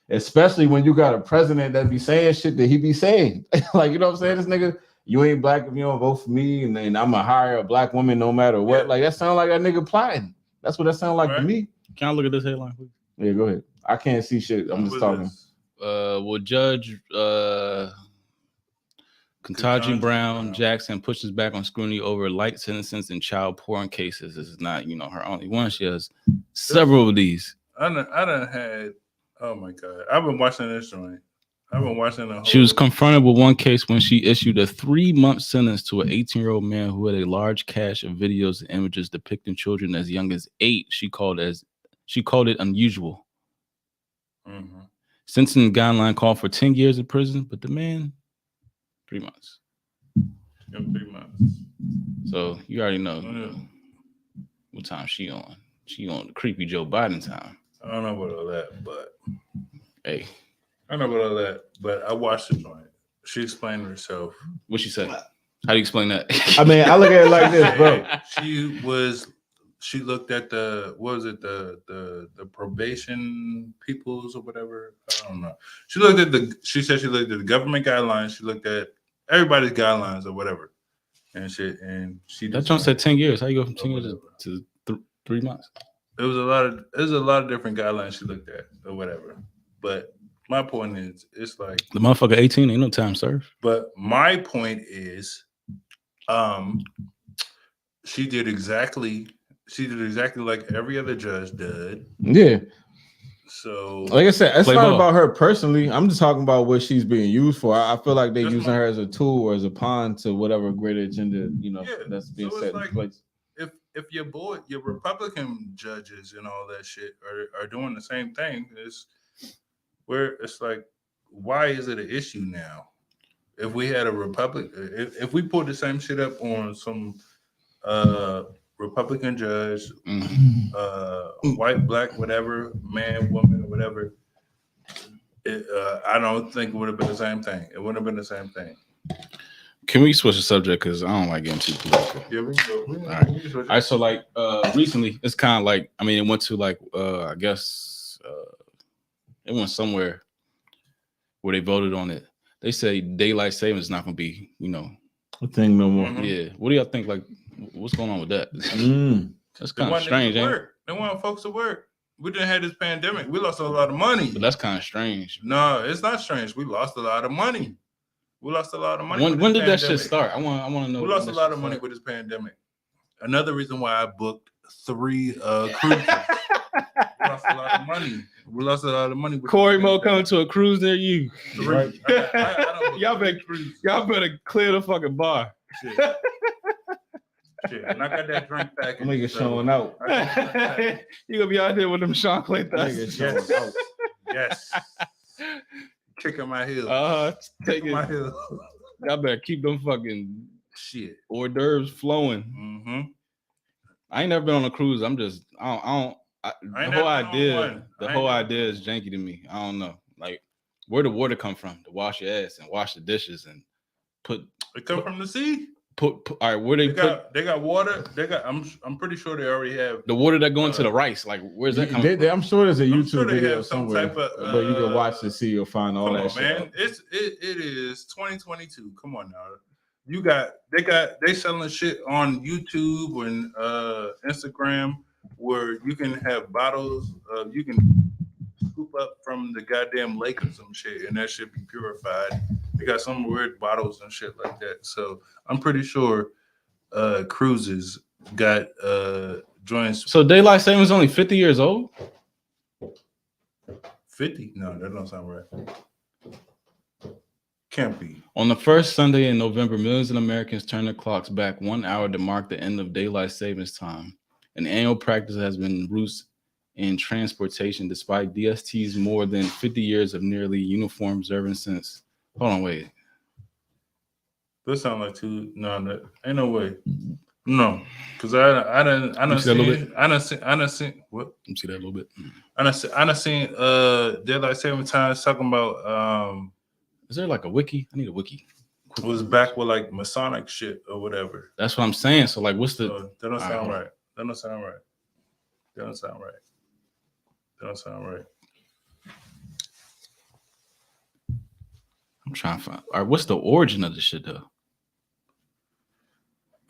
Especially when you got a president that be saying shit that he be saying. Like, you know what I'm saying? This nigga, you ain't black if you don't vote for me, and then I'm gonna hire a black woman no matter what. Like that sound like that nigga plotting. That's what that sound like to me. Can I look at this headline, please? Yeah, go ahead. I can't see shit. I'm just talking. Will Judge Ketanji Brown Jackson pushes back on scrutiny over light sentences in child porn cases. This is not, her only one. She has several of these. I done had. Oh my God! I've been watching this joint. I've been watching the whole. She was confronted with one case when she issued a 3-month sentence to an 18-year-old man who had a large cache of videos and images depicting children as young as 8. She called it unusual. Mm-hmm. Sentencing guideline called for 10 years in prison, but the man, 3 months. 3 months. So you already know what time she on. She on the creepy Joe Biden time. I don't know about all that, but hey, I don't know about all that, but I watched the joint. She explained herself. What she said? How do you explain that? I mean, I look at it like this, bro. She looked at the probation peoples or whatever. I don't know. She said she looked at the government guidelines. She looked at everybody's guidelines or whatever and shit. And that John said 10 years. How you go from 10 years to 3 months? It was a lot of different guidelines she looked at or whatever. But my point is, it's like the motherfucker 18 ain't no time served. But my point is, she did exactly like every other judge did. Yeah. So, like I said, it's not about her personally. I'm just talking about what she's being used for. I feel like they're using her as a tool or as a pawn to whatever greater agenda, that's being set in place. If your Republican judges and all that shit are doing the same thing, it's like, why is it an issue now? If we had a if we put the same shit up on some Republican judge, white, black, whatever, man, woman, or whatever, I don't think it would have been the same thing. It wouldn't have been the same thing. Can we switch the subject? Because I don't like getting too political. Yeah, we can go. All right. So like recently, it's kind of like, I mean, it went to like I guess it went somewhere where they voted on it. They say daylight savings is not going to be, a thing no more. Mm-hmm. Yeah. What do y'all think? Like, what's going on with that? That's kind of strange, ain't it? They want folks to work. We didn't have this pandemic. We lost a lot of money. But that's kind of strange. No, it's not strange. We lost a lot of money. We lost a lot of money. When did that shit start? I want to know. We lost a lot of money with this pandemic. Another reason why I booked 3 cruises. We lost a lot of money. We lost a lot of money. With Corey Mo coming to a cruise near you. 3. Right. I don't Y'all better clear the fucking bar. Shit. Shit. And I got that drink package. Nigga showing out. You gonna be out there with them Sean Clay Nigga thighs. showing out. Yes. Kicking my heels. Take Kicking my it. heels. Y'all better keep them fucking Shit. hors d'oeuvres flowing. Mm-hmm. I ain't never been on a cruise. I'm just the ain't whole never been on idea. one. The I whole ain't idea is janky to me. I don't know. Like, where the water come from to wash your ass and wash the dishes and put. They come from the sea. All right, where they put They got water. They got. I'm pretty sure they already have. the water that go into the rice. Like, where's that coming from? I'm sure there's a I'm YouTube sure they video have some somewhere, type of, but you can watch and see. You'll find all Come that on, shit. man. out. It is 2022. Come on now. They selling shit on YouTube and Instagram where you can have bottles. You can scoop up from the goddamn lake or some shit, and that should be purified. They got some weird bottles and shit like that. So I'm pretty sure cruises got joints. So daylight savings only 50 years old. 50? No, that don't sound right. Can't be. On the first Sunday in November, millions of Americans turn their clocks back 1 hour to mark the end of daylight savings time. An annual practice has been roots in transportation, despite DST's more than 50 years of nearly uniform observance since. Hold on, wait. This sound like two. No, that ain't no way. No, because I done see that a little seen. I done seen what? Let me see that a little bit. I done seen daylight saving times talking about Is there like a wiki? I need a wiki. was back with like Masonic shit or whatever. That's what I'm saying. So like, what's the? So that don't sound Alright. right. That don't sound right. That don't sound right. That don't sound right. I'm trying to find. All right, what's the origin of this shit though?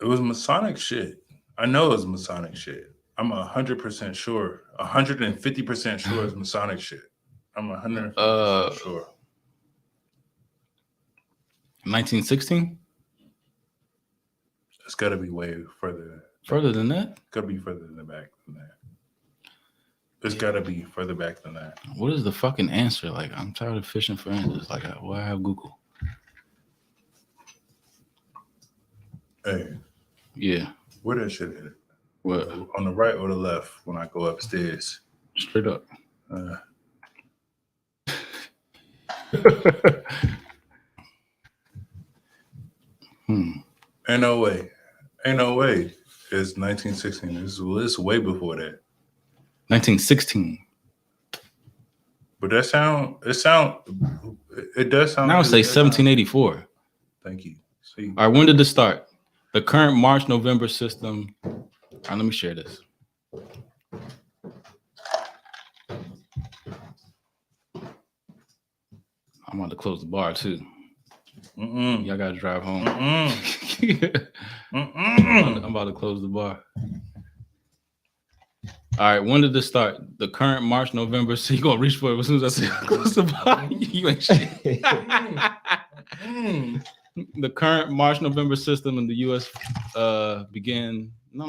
It was Masonic shit. I know it was Masonic shit. I'm 100% sure. 150% sure it's Masonic shit. I'm 100% sure. 1916? It's got to be way further. Further than that? Got to be further than back than that. It's got to be further back than that. What is the fucking answer? Like, I'm tired of fishing for answers. Like, why have Google? Hey, Yeah. where that shit at? What? On the right or the left when I go upstairs? Straight up. Ain't no way. Ain't no way. It's 1916. It's way before that. 1916. But it does sound. Now it say 1784. Thank you. See, All right, when did this start? The current March-November system. All right, let me share this. I'm about to close the bar too. Y'all gotta drive home. I'm about to close the bar. All right, when did this start? The current March, November. So you gonna reach for it as soon as I say close the bar. You ain't shit. The current March, November system in the U.S. began. No.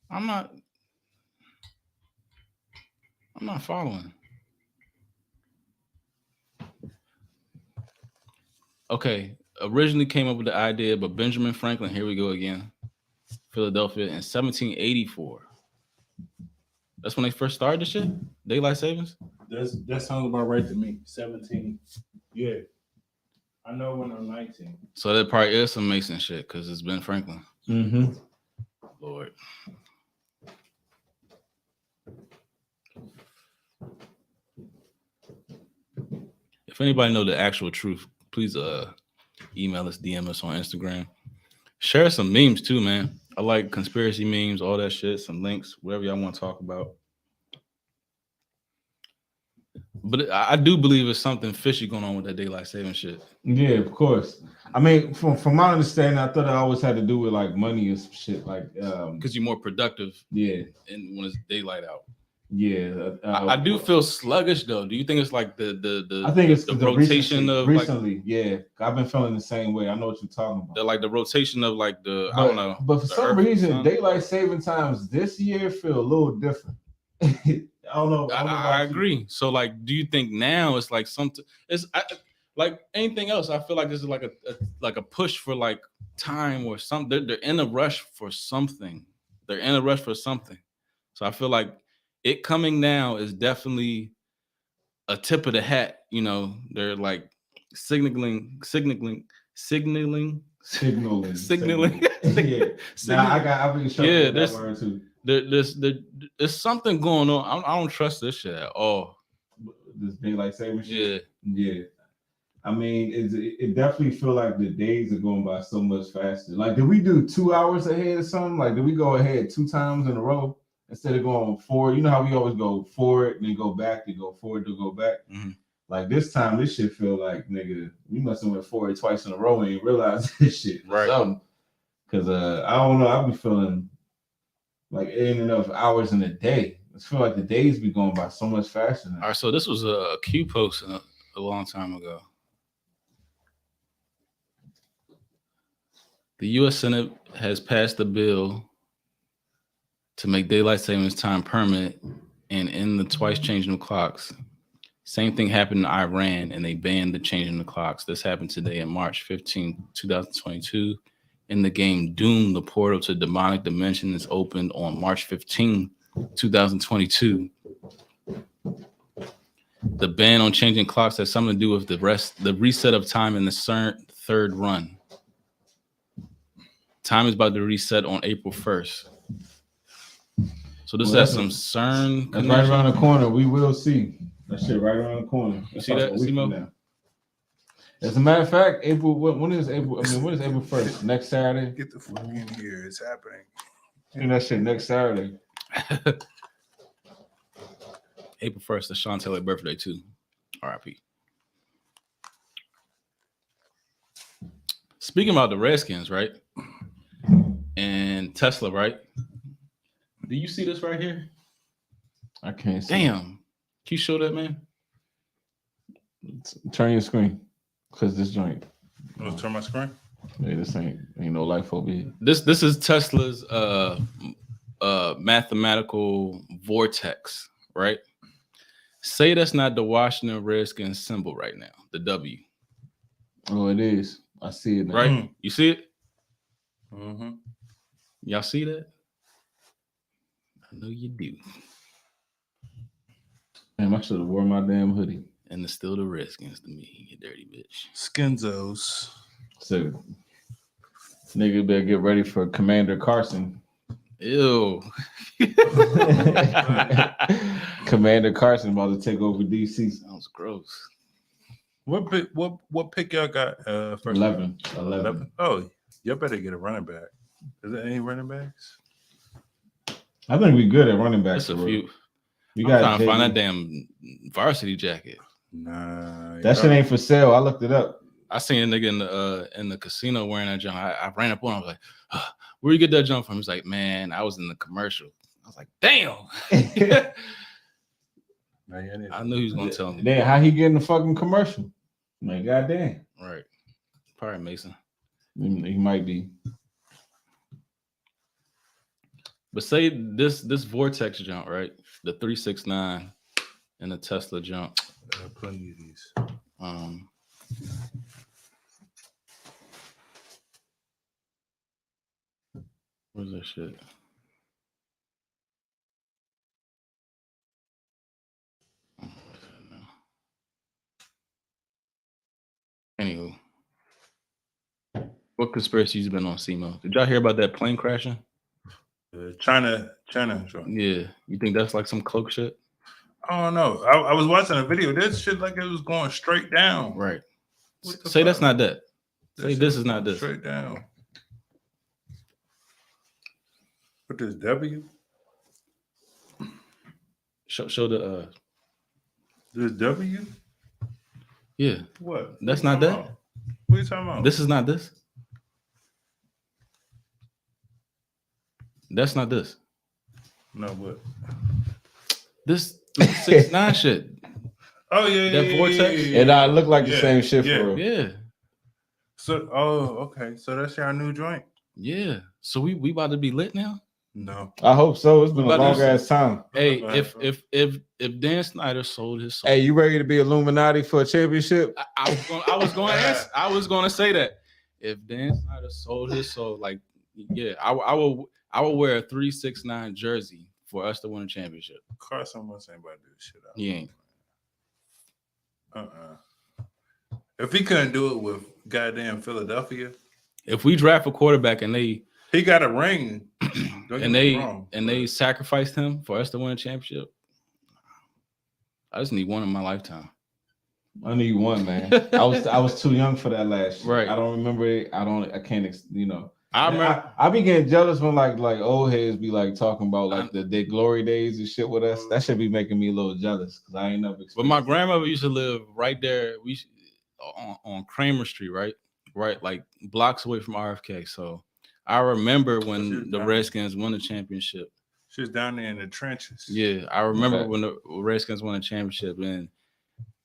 I'm not following. Okay, originally came up with the idea, but Benjamin Franklin, here we go again, Philadelphia in 1784. That's when they first started this shit? Daylight savings? that sounds about right to me. 17. Yeah. I know when I'm 19. So that probably is some Mason shit because it's Ben Franklin. Mm-hmm. Lord. If anybody know the actual truth, please email us, DM us on Instagram. Share some memes too, man. I like conspiracy memes, all that shit, some links, whatever y'all want to talk about. But I do believe it's something fishy going on with that daylight saving shit. Yeah, of course. I mean, from my understanding, I thought it always had to do with like money and some shit. Like, Because you're more productive yeah, and when it's daylight out. Yeah, I do feel sluggish though. Do you think it's like the I think it's the the rotation of like recently. Yeah, I've been feeling the same way. I know what you're talking about. the rotation of like the But, I don't know. But for the some Earth and reason, Sun? daylight saving times this year feel a little different. I don't know. I agree. So like, do you think now it's like something? Like anything else. I feel like this is like a push for like time or something. They're in a rush for something. They're in a rush for something. So I feel like it coming now is definitely a tip of the hat. You know, they're like signaling. Yeah. Nah, I've been showing Yeah, that word too. There's something going on. I don't trust this shit at all. This daylight saving shit. Yeah. Yeah. I mean, it definitely feel like the days are going by so much faster. Like, did we do 2 hours ahead or something? Like, did we go ahead 2 times in a row instead of going forward? You know how we always go forward and then go back, to go forward to go back. Mm-hmm. Like this time, this shit feel like, nigga, we must have went forward twice in a row and ain't realized this shit. Right. Because I don't know, I be feeling like it ain't enough hours in a day. I feel like the days be going by so much faster now. All right, so this was a Q post a long time ago. The U.S. Senate has passed a bill to make daylight savings time permanent and end the twice changing of clocks. Same thing happened in Iran, and they banned the changing of clocks. This happened today on March 15, 2022. In the game Doom, the portal to demonic dimension is opened on March 15, 2022. The ban on changing clocks has something to do with the reset of time in the CERN third run. Time is about to reset on April 1st. So this has some CERN. That's right around the corner. We will see. That shit right around the corner. You see that, Simo? As a matter of fact, April. When is April? I mean, when is April 1st? Next Saturday. Get the fuck in here. It's happening. And that shit next Saturday. April 1st, the Sean Taylor birthday too. R.I.P. Speaking about the Redskins, right? And Tesla, right? Do you see this right here? I can't see. Damn. Can you show that, man? Turn your screen. Cause this joint. Let's turn my screen. Yeah, this ain't no life over here. This is Tesla's mathematical vortex, right? Say that's not the Washington Redskins symbol right now, the W. Oh, it is. I see it now. Right? Mm. You see it? Mm-hmm. Y'all see that? I know you do. Damn, I should have worn my damn hoodie. And it's still the Redskins to me, you dirty bitch. Skinzos. So, nigga better get ready for Commander Carson. Ew. Commander Carson about to take over DC. Sounds gross. What pick y'all got? First 11. Oh, y'all better get a running back. Is there any running backs? I think we good at running back. That's a few. You I'm got trying to find that damn varsity jacket. Nah. That shit ain't for sale. I looked it up. I seen a nigga in the casino wearing that jump. I ran up on him. I was like, where you get that jump from? He's like, man, I was in the commercial. I was like, damn. I knew he was gonna tell me. Then how he get in the fucking commercial? Like, goddamn. Right. Probably Mason. He might be. But say this vortex jump, right? The 369 and the Tesla jump. Plenty of these. Where's that shit? Anywho, what conspiracies you been on, Simo? Did y'all hear about that plane crashing? China. Yeah, you think that's like some cloak shit? I don't know. I was watching a video. This shit like it was going straight down. Right. What the Say fuck? that's not that. Say this is not going this. Straight down. What this W? Show the This W? yeah. What? That's What not you that. talking about? What are you talking about? This is not this. That's not this. No, what? This 6ix9ine shit. Oh yeah, That yeah, Vortex? yeah, And I look like the yeah, same shit yeah. for real. Yeah. So, okay. So that's your new joint? Yeah. So we about to be lit now? No. I hope so. It's been a But long there's- ass time. Hey, Right, if Dan Snyder sold his soul, Hey, you ready to be Illuminati for a championship? I was going to say that if Dan Snyder sold his soul, like, yeah, I will wear a 369 jersey for us to win a championship. Carson Wentz ain't about to do shit out. He ain't. If he couldn't do it with goddamn Philadelphia, If we draft a quarterback and they he got a ring. Don't get me wrong, they sacrificed him for us to win a championship, I just need one in my lifetime. I need one, man. I was too young for that last year. Right. I don't remember it. I can't, you know. I remember. I be getting jealous when like old heads be like talking about like the glory days and shit with us. That should be making me a little jealous because I ain't never. But my grandmother used to live right there. On Kramer Street, right, like blocks away from RFK. So I remember when the Redskins won the championship. She was down there in the trenches. Yeah, I remember when the Redskins won the championship, and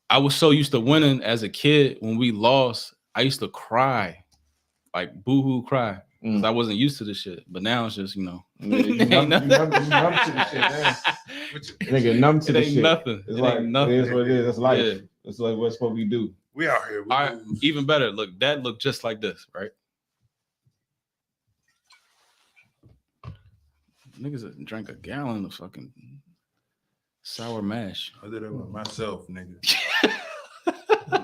I was so used to winning as a kid. When we lost, I used to cry, like boo-hoo cry. Because I wasn't used to this shit. But now it's just, you know. Yeah, you numb to the shit, man. Nigga, numb to It the ain't shit. nothing. It's It like, ain't nothing. it is what it is. That's life. Yeah. It's like what's what we do. We out here. All right, even better. Look, that looked just like this, right? Niggas drank a gallon of fucking sour mash. I did it with myself, nigga.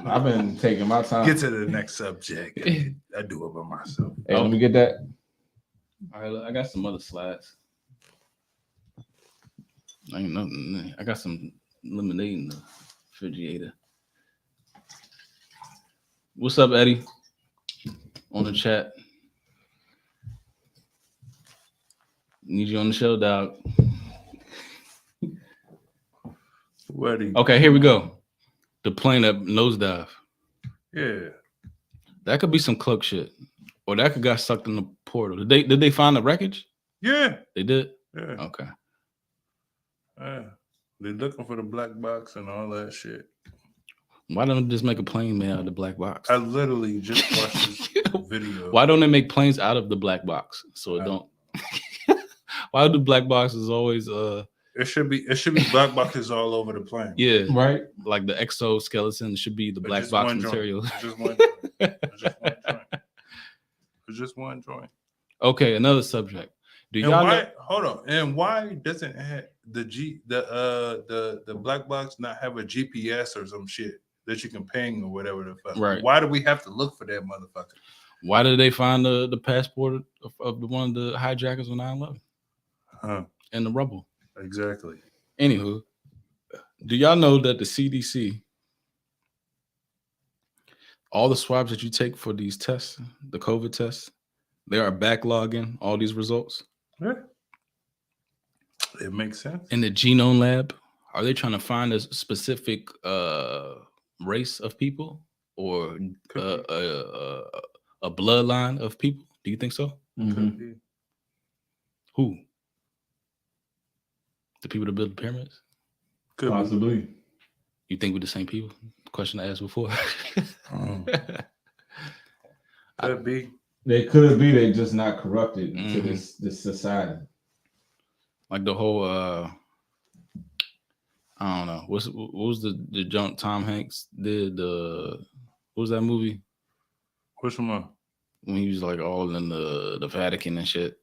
I've been taking my time. Get to the next subject. I do it by myself. Hey, let me get that. All right, look, I got some other slides. Ain't nothing. I got some lemonade in the refrigerator. What's up, Eddie? On the chat. Need you on the show, dog. What do you? Okay, here we go. The plane that nosedive. Yeah. That could be some cloak shit. Or that could got sucked in the portal. Did they find the wreckage? Yeah. They did? Yeah. Okay. Yeah. They're looking for the black box and all that shit. Why don't they just make a plane made out of the black box? I literally just watched this video. Why don't they make planes out of the black box? So it don't. Why do black boxes always It should be black boxes all over the plane. yeah, Right. like the exoskeleton should be the But black just box one joint. material. It's just one joint. It's just one joint. It's just one joint. Okay, another subject. Do And y'all why? know? Hold on. And why doesn't the black box not have a GPS or some shit that you can ping or whatever the fuck? Right. Why do we have to look for that motherfucker? Why did they find the passport of the one of the hijackers on 9/11 Huh. in the rubble? Exactly. Anywho, do y'all know that the CDC, all the swabs that you take for these tests, the COVID tests, they are backlogging all these results? Yeah. It makes sense. In the genome lab, are they trying to find a specific race of people or a bloodline of people? Do you think so? Could be. Who? The people that built the pyramids? Could be. Possibly. You think we're the same people? Question I asked before. Could be. They could be. They just not corrupted into Mhm. this society. Like the whole I don't know. What was the junk Tom Hanks did what was that movie? Which one? When he was like all in the Vatican and shit.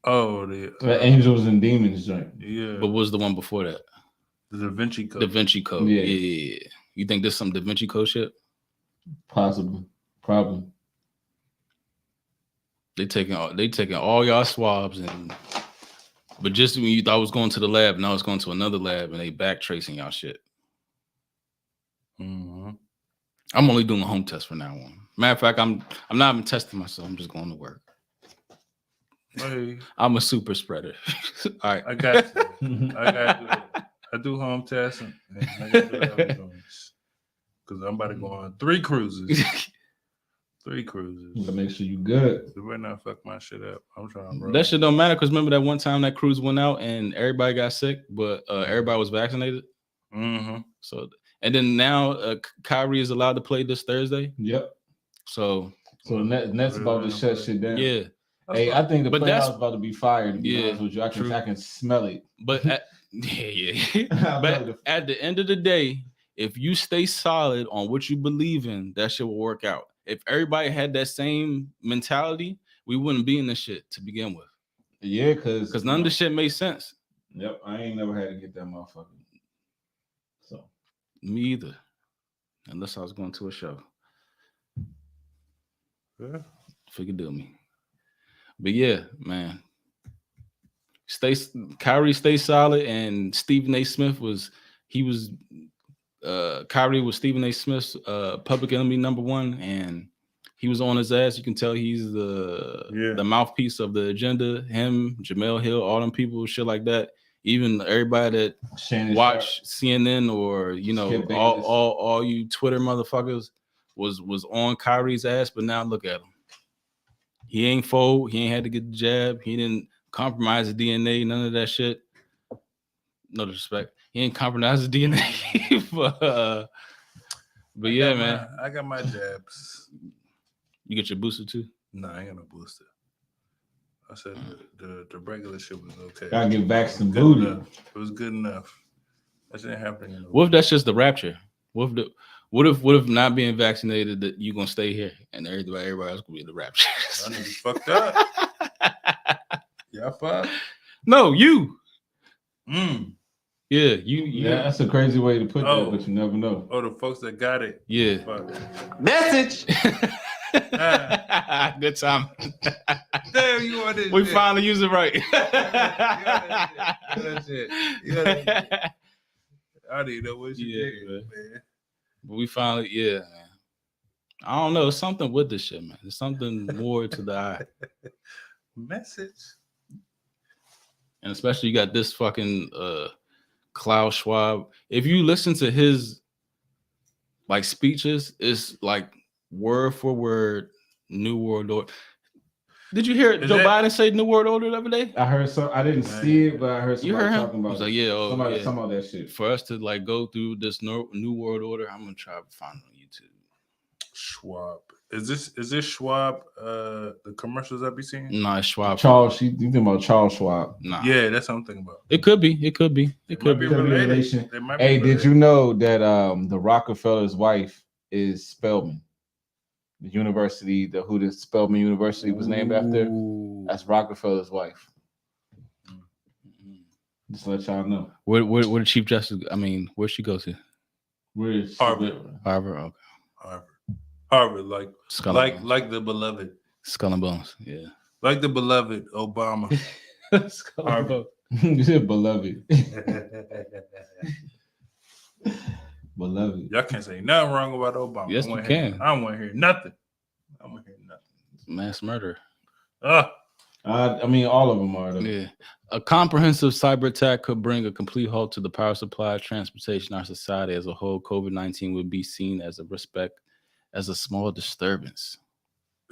Oh, The Angels and Demons joint. yeah. But what was the one before that? The Da Vinci Code. Da Vinci Code. Yeah. Yeah. You think this some Da Vinci Code shit? Possibly. Probably. They taking all y'all swabs but just when you thought it was going to the lab, now it's going to another lab and they back tracing y'all shit. Mm-hmm. I'm only doing a home test from now on. Matter of fact, I'm not even testing myself. I'm just going to work. Hey, I'm a super spreader. All right. I got you. I do home tests and I got to do other joints. Because I'm about to go on 3 cruises 3 cruises. You gotta make sure you good. You better not fuck my shit up. I'm trying to roll. That shit don't matter because remember that one time that cruise went out and everybody got sick, but everybody was vaccinated. Mm-hmm. So and then now Kyrie is allowed to play this Thursday. Yep. So So Nets about to shut shit down. yeah, Hey, I think the But playoffs that's- about to be fired. To be Yeah, honest with you, I true. can smell it. but but at the end of the day, if you stay solid on what you believe in, that shit will work out. If everybody had that same mentality, we wouldn't be in this shit to begin with. Yeah, because None of this shit made sense. Yep, I ain't never had to get that motherfucker. So Me either, unless I was going to a show. Yeah. Figure do me. But yeah, man. Kyrie stay solid, and Stephen A. Smith Kyrie was Stephen A. Smith's public enemy #1, and he was on his ass. You can tell he's the mouthpiece of the agenda. Him, Jamel Hill, all them people, shit like that. Even everybody that watch CNN or all you Twitter motherfuckers was on Kyrie's ass, but now look at him. He ain't fold. He ain't had to get the jab. He didn't compromise the DNA. None of that shit. No disrespect. He ain't compromised the DNA. but yeah, man. I got my jabs. You get your booster too? No, I ain't got no booster. I said the regular shit was okay. Gotta get vaccinated. It was good enough. That shouldn't happen. What if that's just the rapture? What if not being vaccinated that you gonna stay here and everybody else gonna be in the rapture? I need to be fucked up. Yeah, fuck. No, you. Yeah, you. Yeah, that's a crazy way to put that, but you never know. Oh, the folks that got it. Yeah. Fuck. Message. Good time. Damn, you want this? We shit. finally use it right. that shit. I didn't know what you did, man. But we finally, man. I don't know. It's something with this shit, man. There's something more to the eye. Message. And especially you got this fucking Klaus Schwab. If you listen to his like speeches, it's like word for word New World Order. Did you hear Joe Biden say New World Order the other day? I heard some. I didn't see it, but I heard somebody talking about. He was like, yeah, somebody talking about that shit. For us to like go through this New World Order, I'm gonna try to find it on YouTube. Schwab. Is this Schwab? The commercials I be seeing? Nah, it's Schwab. Charles. You thinking about Charles Schwab? Nah. Yeah, that's what I'm thinking about. It could be. It could be. It could be related. Hey, did you know that the Rockefeller's wife is Spelman? The university, who the Spelman University was named after? That's Rockefeller's wife. Just to let y'all know. Where the Chief Justice? I mean, where'd she go to? Where's Harvard? Harvard. Okay. Harvard, like the beloved. Skull and Bones. Yeah. Like the beloved Obama. Harvard. You said beloved. Beloved. Y'all can't say nothing wrong about Obama. Yes, you can. I don't want to hear nothing. I want to hear nothing. Mass murder. I mean, all of them are. Though. Yeah. A comprehensive cyber attack could bring a complete halt to the power supply, transportation, our society as a whole. COVID-19 would be seen as a small disturbance.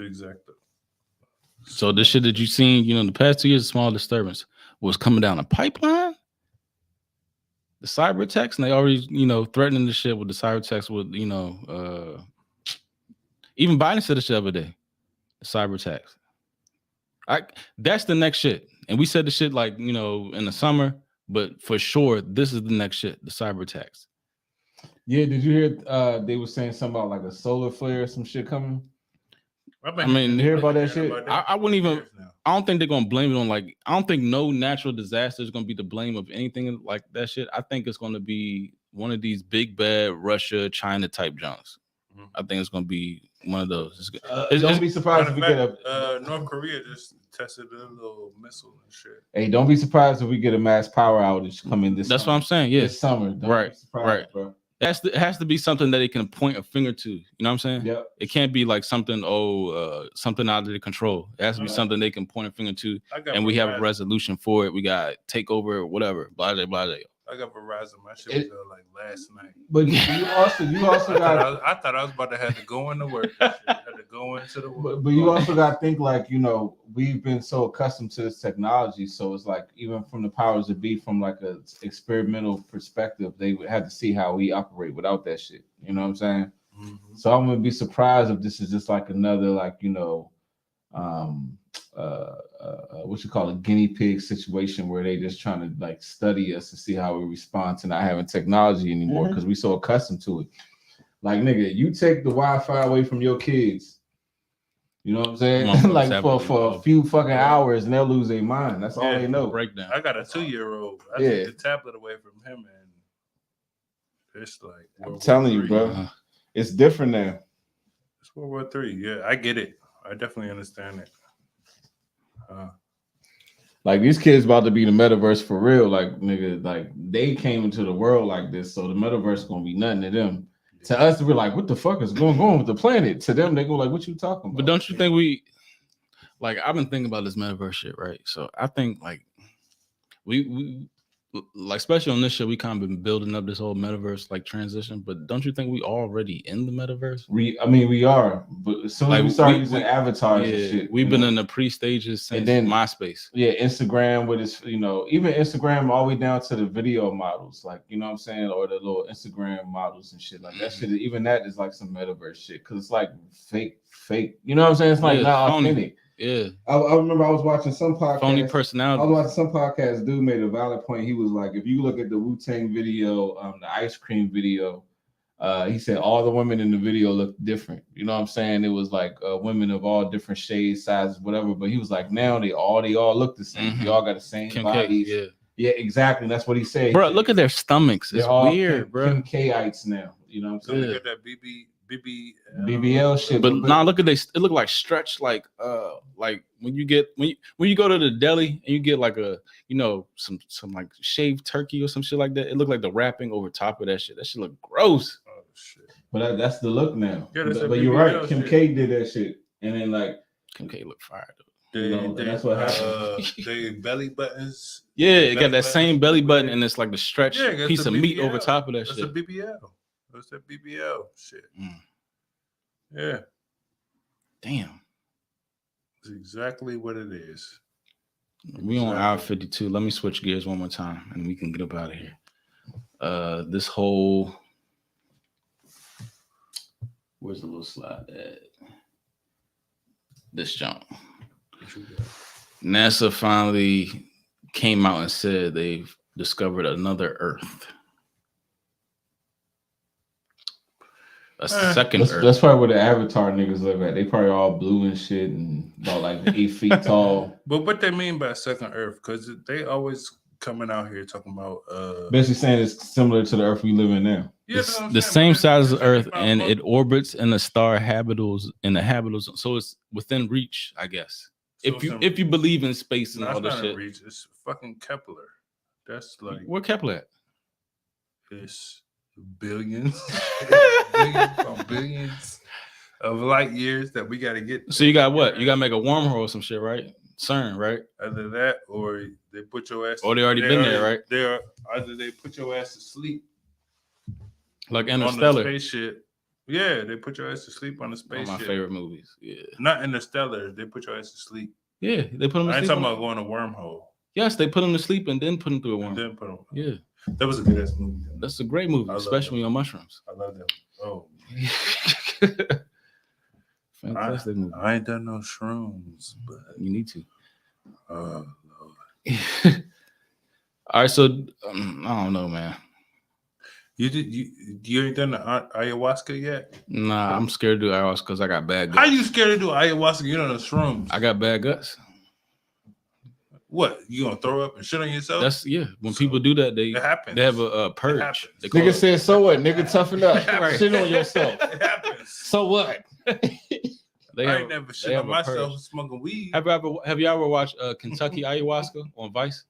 Exactly. So the shit that you've seen, in the past 2 years, a small disturbance was coming down a pipeline. The cyber attacks, and they already, threatening the shit with the cyber attacks with, even Biden said this shit the other day, the cyber attacks. That's the next shit. And we said the shit like, in the summer, but for sure, this is the next shit, the cyber attacks. Yeah, did you hear they were saying something about like a solar flare or some shit coming? I mean, hear about that shit? I wouldn't even, I don't think they're going to blame it on I don't think no natural disaster is going to be the blame of anything like that shit. I think it's going to be one of these big bad Russia, China type junks. Mm-hmm. I think it's going to be one of those. Don't be surprised if we get North Korea just tested a little missile and shit. Hey, don't be surprised if we get a mass power outage coming this That's summer. what I'm saying. Yeah. This summer. Right. Bro. It has to be something that they can point a finger to. You know what I'm saying? Yeah. It can't be like something, something out of their control. It has to be something they can point a finger to, and we have a resolution for it. We got takeover, whatever, blah, blah, blah. I got Verizon. My shit was like last night. But you also got. I thought I was about to have to go into work. And shit. I had to go into the work. But you also got to think like, you know, we've been so accustomed to this technology. So it's like, even from the powers that be, from like a experimental perspective, they would have to see how we operate without that shit. You know what I'm saying? Mm-hmm. So I'm going to be surprised if this is just like another, like, you know, what you call a guinea pig situation where they just trying to like study us to see how we respond to not having technology anymore because we so accustomed to it. Like, nigga, you take the Wi-Fi away from your kids, you know what I'm saying? Like for a few fucking hours and they'll lose their mind. That's all they know. Breakdown. I got a 2-year-old. I took the tablet away from him and it's like I'm telling you, bro. It's different now. It's World War III. Yeah, I get it. I definitely understand it. Like, these kids about to be the metaverse for real. Like, nigga, like they came into the world like this, so the metaverse is gonna be nothing to them. To us, we're like, what the fuck is going on with the planet? To them, they go like, what you talking about? But don't you think we, like, I've been thinking about this metaverse shit, right? So I think like we like, especially on this shit, we kind of been building up this whole metaverse like transition. But don't you think we already in the metaverse? We are, but as soon as we start using avatars and shit, we've been in the pre-stages since and then MySpace. Yeah, Instagram with its, you know, even Instagram all the way down to the video models, like, you know what I'm saying, or the little Instagram models and shit like that shit. Even that is like some metaverse shit because it's like fake. You know what I'm saying? It's like not authentic. Yeah, I remember I was watching some podcast. Phony personality. I was watching some podcast. Dude made a valid point. He was like, if you look at the Wu-Tang video, the ice cream video, he said all the women in the video look different. You know what I'm saying? It was like women of all different shades, sizes, whatever. But he was like, now they all look the same. They all got the same Kim bodies. K, yeah, exactly. That's what he said. Bro, look at their stomachs. It's weird, bro. Kim K-ites now. You know what I'm saying? Look at that BBL shit. But now look at this. It look like stretch, like when you go to the deli and you get like a, you know, some like shaved turkey or some shit like that. It look like the wrapping over top of that shit. That shit look gross. Oh shit. But that's the look now. Yeah, but you're right. Kim K did that shit, and then like Kim K look fire though. That's what happened. They belly buttons. Yeah, it got that same belly button, and it's like the stretch piece of meat BBL. over top of that That's shit. That's a BBL. That's that BBL shit. Yeah. Damn. That's exactly what it is. We on hour 52. Let me switch gears one more time, and we can get up out of here. This whole, where's the little slide at? This jump. NASA finally came out and said they've discovered another Earth. A second Earth. That's probably where the Avatar niggas live at. They probably all blue and shit and about like 8 feet tall. But what they mean by second Earth? Because they always coming out here talking about basically saying it's similar to the Earth we live in now. Yeah, the same size as Earth, and it orbits in the star habitable zone. So it's within reach, I guess. So if you believe in space and all this shit. Reach. It's fucking Kepler. That's like, where Kepler at? It's billions billions of light years that we got to get. So you got what? You got to make a wormhole or some shit, right? CERN, right? Either that, or they put your ass. Or they already been there, right? Either they put your ass to sleep, like Interstellar. On the spaceship. Yeah, they put your ass to sleep on the spaceship. One of my favorite movies. Yeah, not Interstellar. They put your ass to sleep. Yeah, they put them. I ain't talking about going to wormhole. Yes, they put them to sleep and then put them through a wormhole. Then put them. Yeah, that was a good ass movie. Though. That's a great movie, especially on mushrooms. I love that. Oh, fantastic movie. I ain't done no shrooms, but you need to. Oh Lord. All right, so I don't know, man. You ain't done the ayahuasca yet? Nah, I'm scared to do ayahuasca because I got bad guts. How you scared to do ayahuasca? You don't know shrooms. I got bad guts. What? You gonna throw up and shit on yourself? That's When people do that, they have a purge. Nigga said, "So what? Nigga, toughen up. Shit on yourself. It happens. So what?" I ain't never shit on myself smoking weed. Have you ever watched Kentucky ayahuasca on Vice?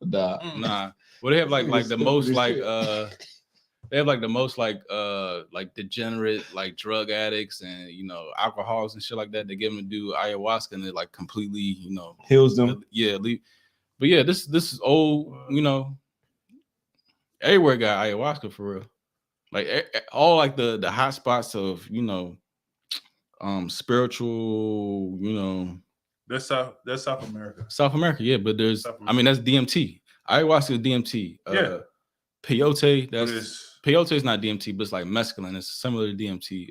Nah. Well, they have like the most like they have like the most like degenerate like drug addicts and alcoholics and shit like that. They give them to do ayahuasca and it like completely heals them. Yeah, but yeah, this is old. everywhere got ayahuasca for real. Like all like the hot spots of spiritual, That's South America. South America, yeah. But there's, South I mean, that's DMT. Ayahuasca is DMT. Yeah. Peyote, But peyote is not DMT, but it's like mescaline. It's similar to DMT.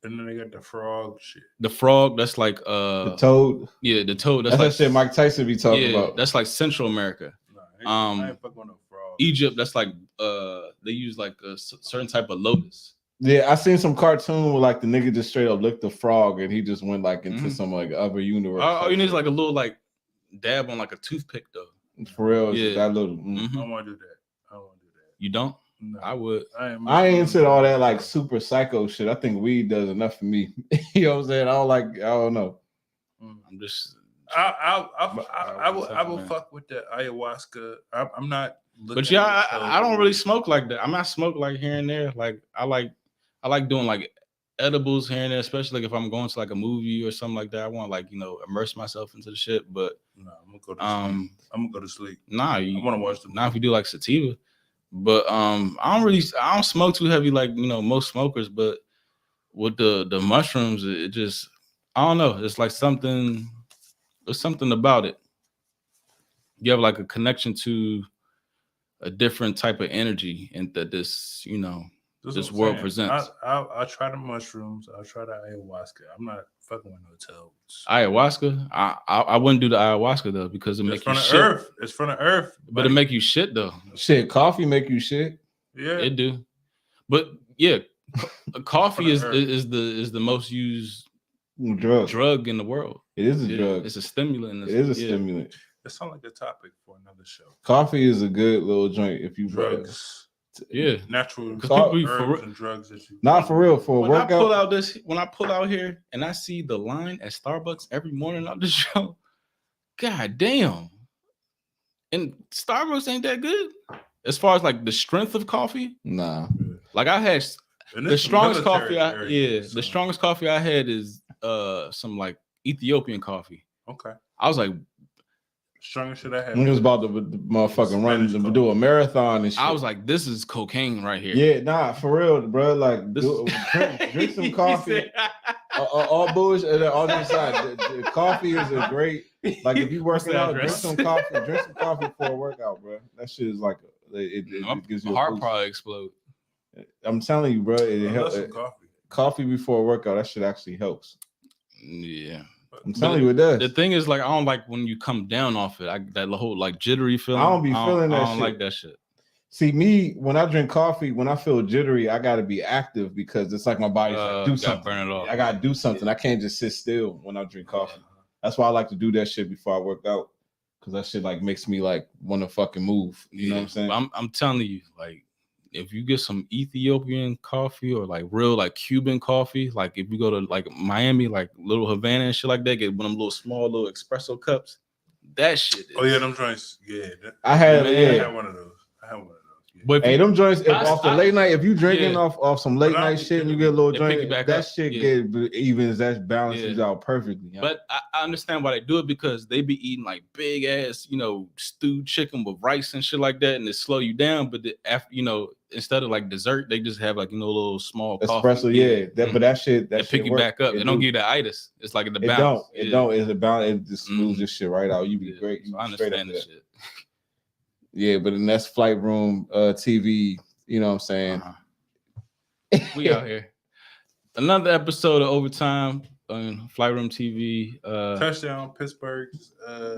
and then they got the frog shit. The frog, that's like The toad. yeah, the toad. That's like that shit Mike Tyson be talking yeah, about. that's like Central America. Nah, I ain't fucking with no frog. Egypt, that's like they use like a certain type of lotus. Yeah, I seen some cartoon where like the nigga just straight up licked the frog and he just went like into Mhm. some like other universe. All you need is like a little like dab on like a toothpick though. For real, it's Yeah. that little. Mhm. I don't want to do that. I don't want to do that. You don't? No, I would. I ain't into all that like super psycho shit. I think weed does enough for me. You know what I'm saying? I don't know. I'm just. I will Man. fuck with the ayahuasca. I'm not. But yeah, I don't really smoke like that. I'm not smoke like here and there. Like I like doing like edibles here and there, especially like if I'm going to like a movie or something like that. I want like immerse myself into the shit. But No, I'm gonna go to sleep. I'm gonna go to sleep. nah, I want to watch the. not if you do like sativa. But I don't smoke too heavy like most smokers. But with the mushrooms, it just I don't know. It's like something. There's something about it. You have like a connection to a different type of energy, and that this That's this what I'm world saying. presents. I'll try the mushrooms. I'll try the ayahuasca. I'm not fucking with no toads. Ayahuasca, I wouldn't do the ayahuasca though because it It's make from you the shit. earth. It's from the earth. But it make you shit though. Shit, coffee make you shit. yeah. It do. But yeah, coffee From is the earth. the most used Drug. drug in the world. It is a Yeah, drug. it's a stimulant. It is a yeah. stimulant. That sounds like a topic for another show. Coffee is a good little joint if you Drugs. Yeah. Natural Because Co- people be herbs for and drugs that you. Not for real for a when I pull workout. out here and I see the line at Starbucks every morning on the show, god damn. And Starbucks ain't that good as far as like the strength of coffee. Nah. Like I had And the this strongest military coffee area, so- the strongest coffee I had is some like Ethiopian coffee. Okay. I was like Strongest shit I had. Niggas about to motherfucking run Spanish do a marathon and shit. I was like, this is cocaine right here. yeah, nah, for real, bro. Like, This drink some He coffee. said- All bullshit. On the other side, the coffee is a great. Like, if you working the out, drink address? some coffee. Drink some coffee before a workout, bro. That shit is like My it gives you a heart boost. probably explode. I'm telling you, bro. It I love helps. some coffee. Coffee before a workout. That shit actually helps. Yeah. I'm telling you, it does. The thing is, like, I don't like when you come down off it. That whole like jittery feeling. I don't be feeling that I don't shit. like that shit. See, me, when I drink coffee, when I feel jittery, I got to be active because it's like my body's like, do Gotta something. burn it off. I got to do something. I can't just sit still when I drink coffee. That's why I like to do that shit before I work out, because that shit like makes me like want to fucking move. You know what I'm saying? But I'm telling you, like, if you get some Ethiopian coffee or like real like Cuban coffee, like if you go to like Miami, like Little Havana and shit like that, get one of them little small little espresso cups. That shit. Is, Oh yeah, them joints. Yeah. I had, Man. I yeah. had one of those. Yeah. but if Hey, you- them joints, if I- off the I- late night, if you drinking yeah. off some late But I- night shit and you get a little It joint, piggyback that up. shit Yeah. get evens, that balances out perfectly. Yeah. But I understand why they do it, because they be eating like big ass, stewed chicken with rice and shit like that, and it slow you down. But after, instead of like dessert, they just have like a little small espresso, coffee. yeah. That, Mhm. but that shit, that It shit pick you work. back up. It don't do. give you the itis. It's like the It balance. don't. It Yeah. don't. It's a balance. It just smooths Mhm. this shit right out. You be Yeah. great. You So I be straight up understand there. this shit. Yeah, but in that's flight room TV. You know what I'm saying? We out here. Another episode of Overtime on Flight Room TV. Touchdown, Pittsburgh.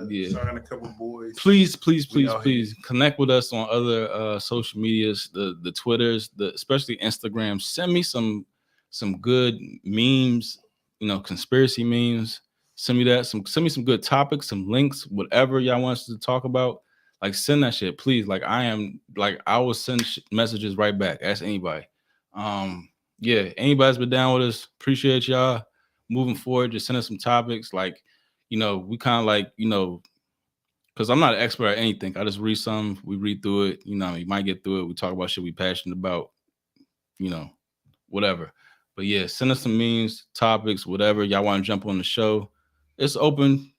Yeah. Signing a couple boys. Please We out connect with us on other social medias, the Twitters, especially Instagram. Send me some good memes, conspiracy memes. Send me that. Send me some good topics, some links, whatever y'all want us to talk about. Like, send that shit, please. Like, I will send messages right back. Ask anybody. Yeah, anybody's been down with us. Appreciate y'all. Moving forward, just send us some topics. Like, we kind of like, because I'm not an expert at anything. I just read some, we read through it. You might get through it. We talk about shit we passionate about, whatever. But yeah, send us some memes, topics, whatever. Y'all want to jump on the show. It's open.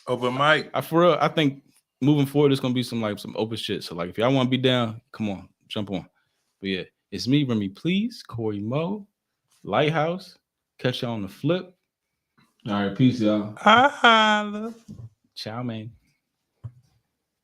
Open mic. For real, I think moving forward, it's gonna be some open shit. So like, if y'all want to be down, come on, jump on. But yeah, it's me, Remy. Please, Corey Mo, Lighthouse. Catch y'all on the flip. All right, peace, y'all. Holla. Ciao, man.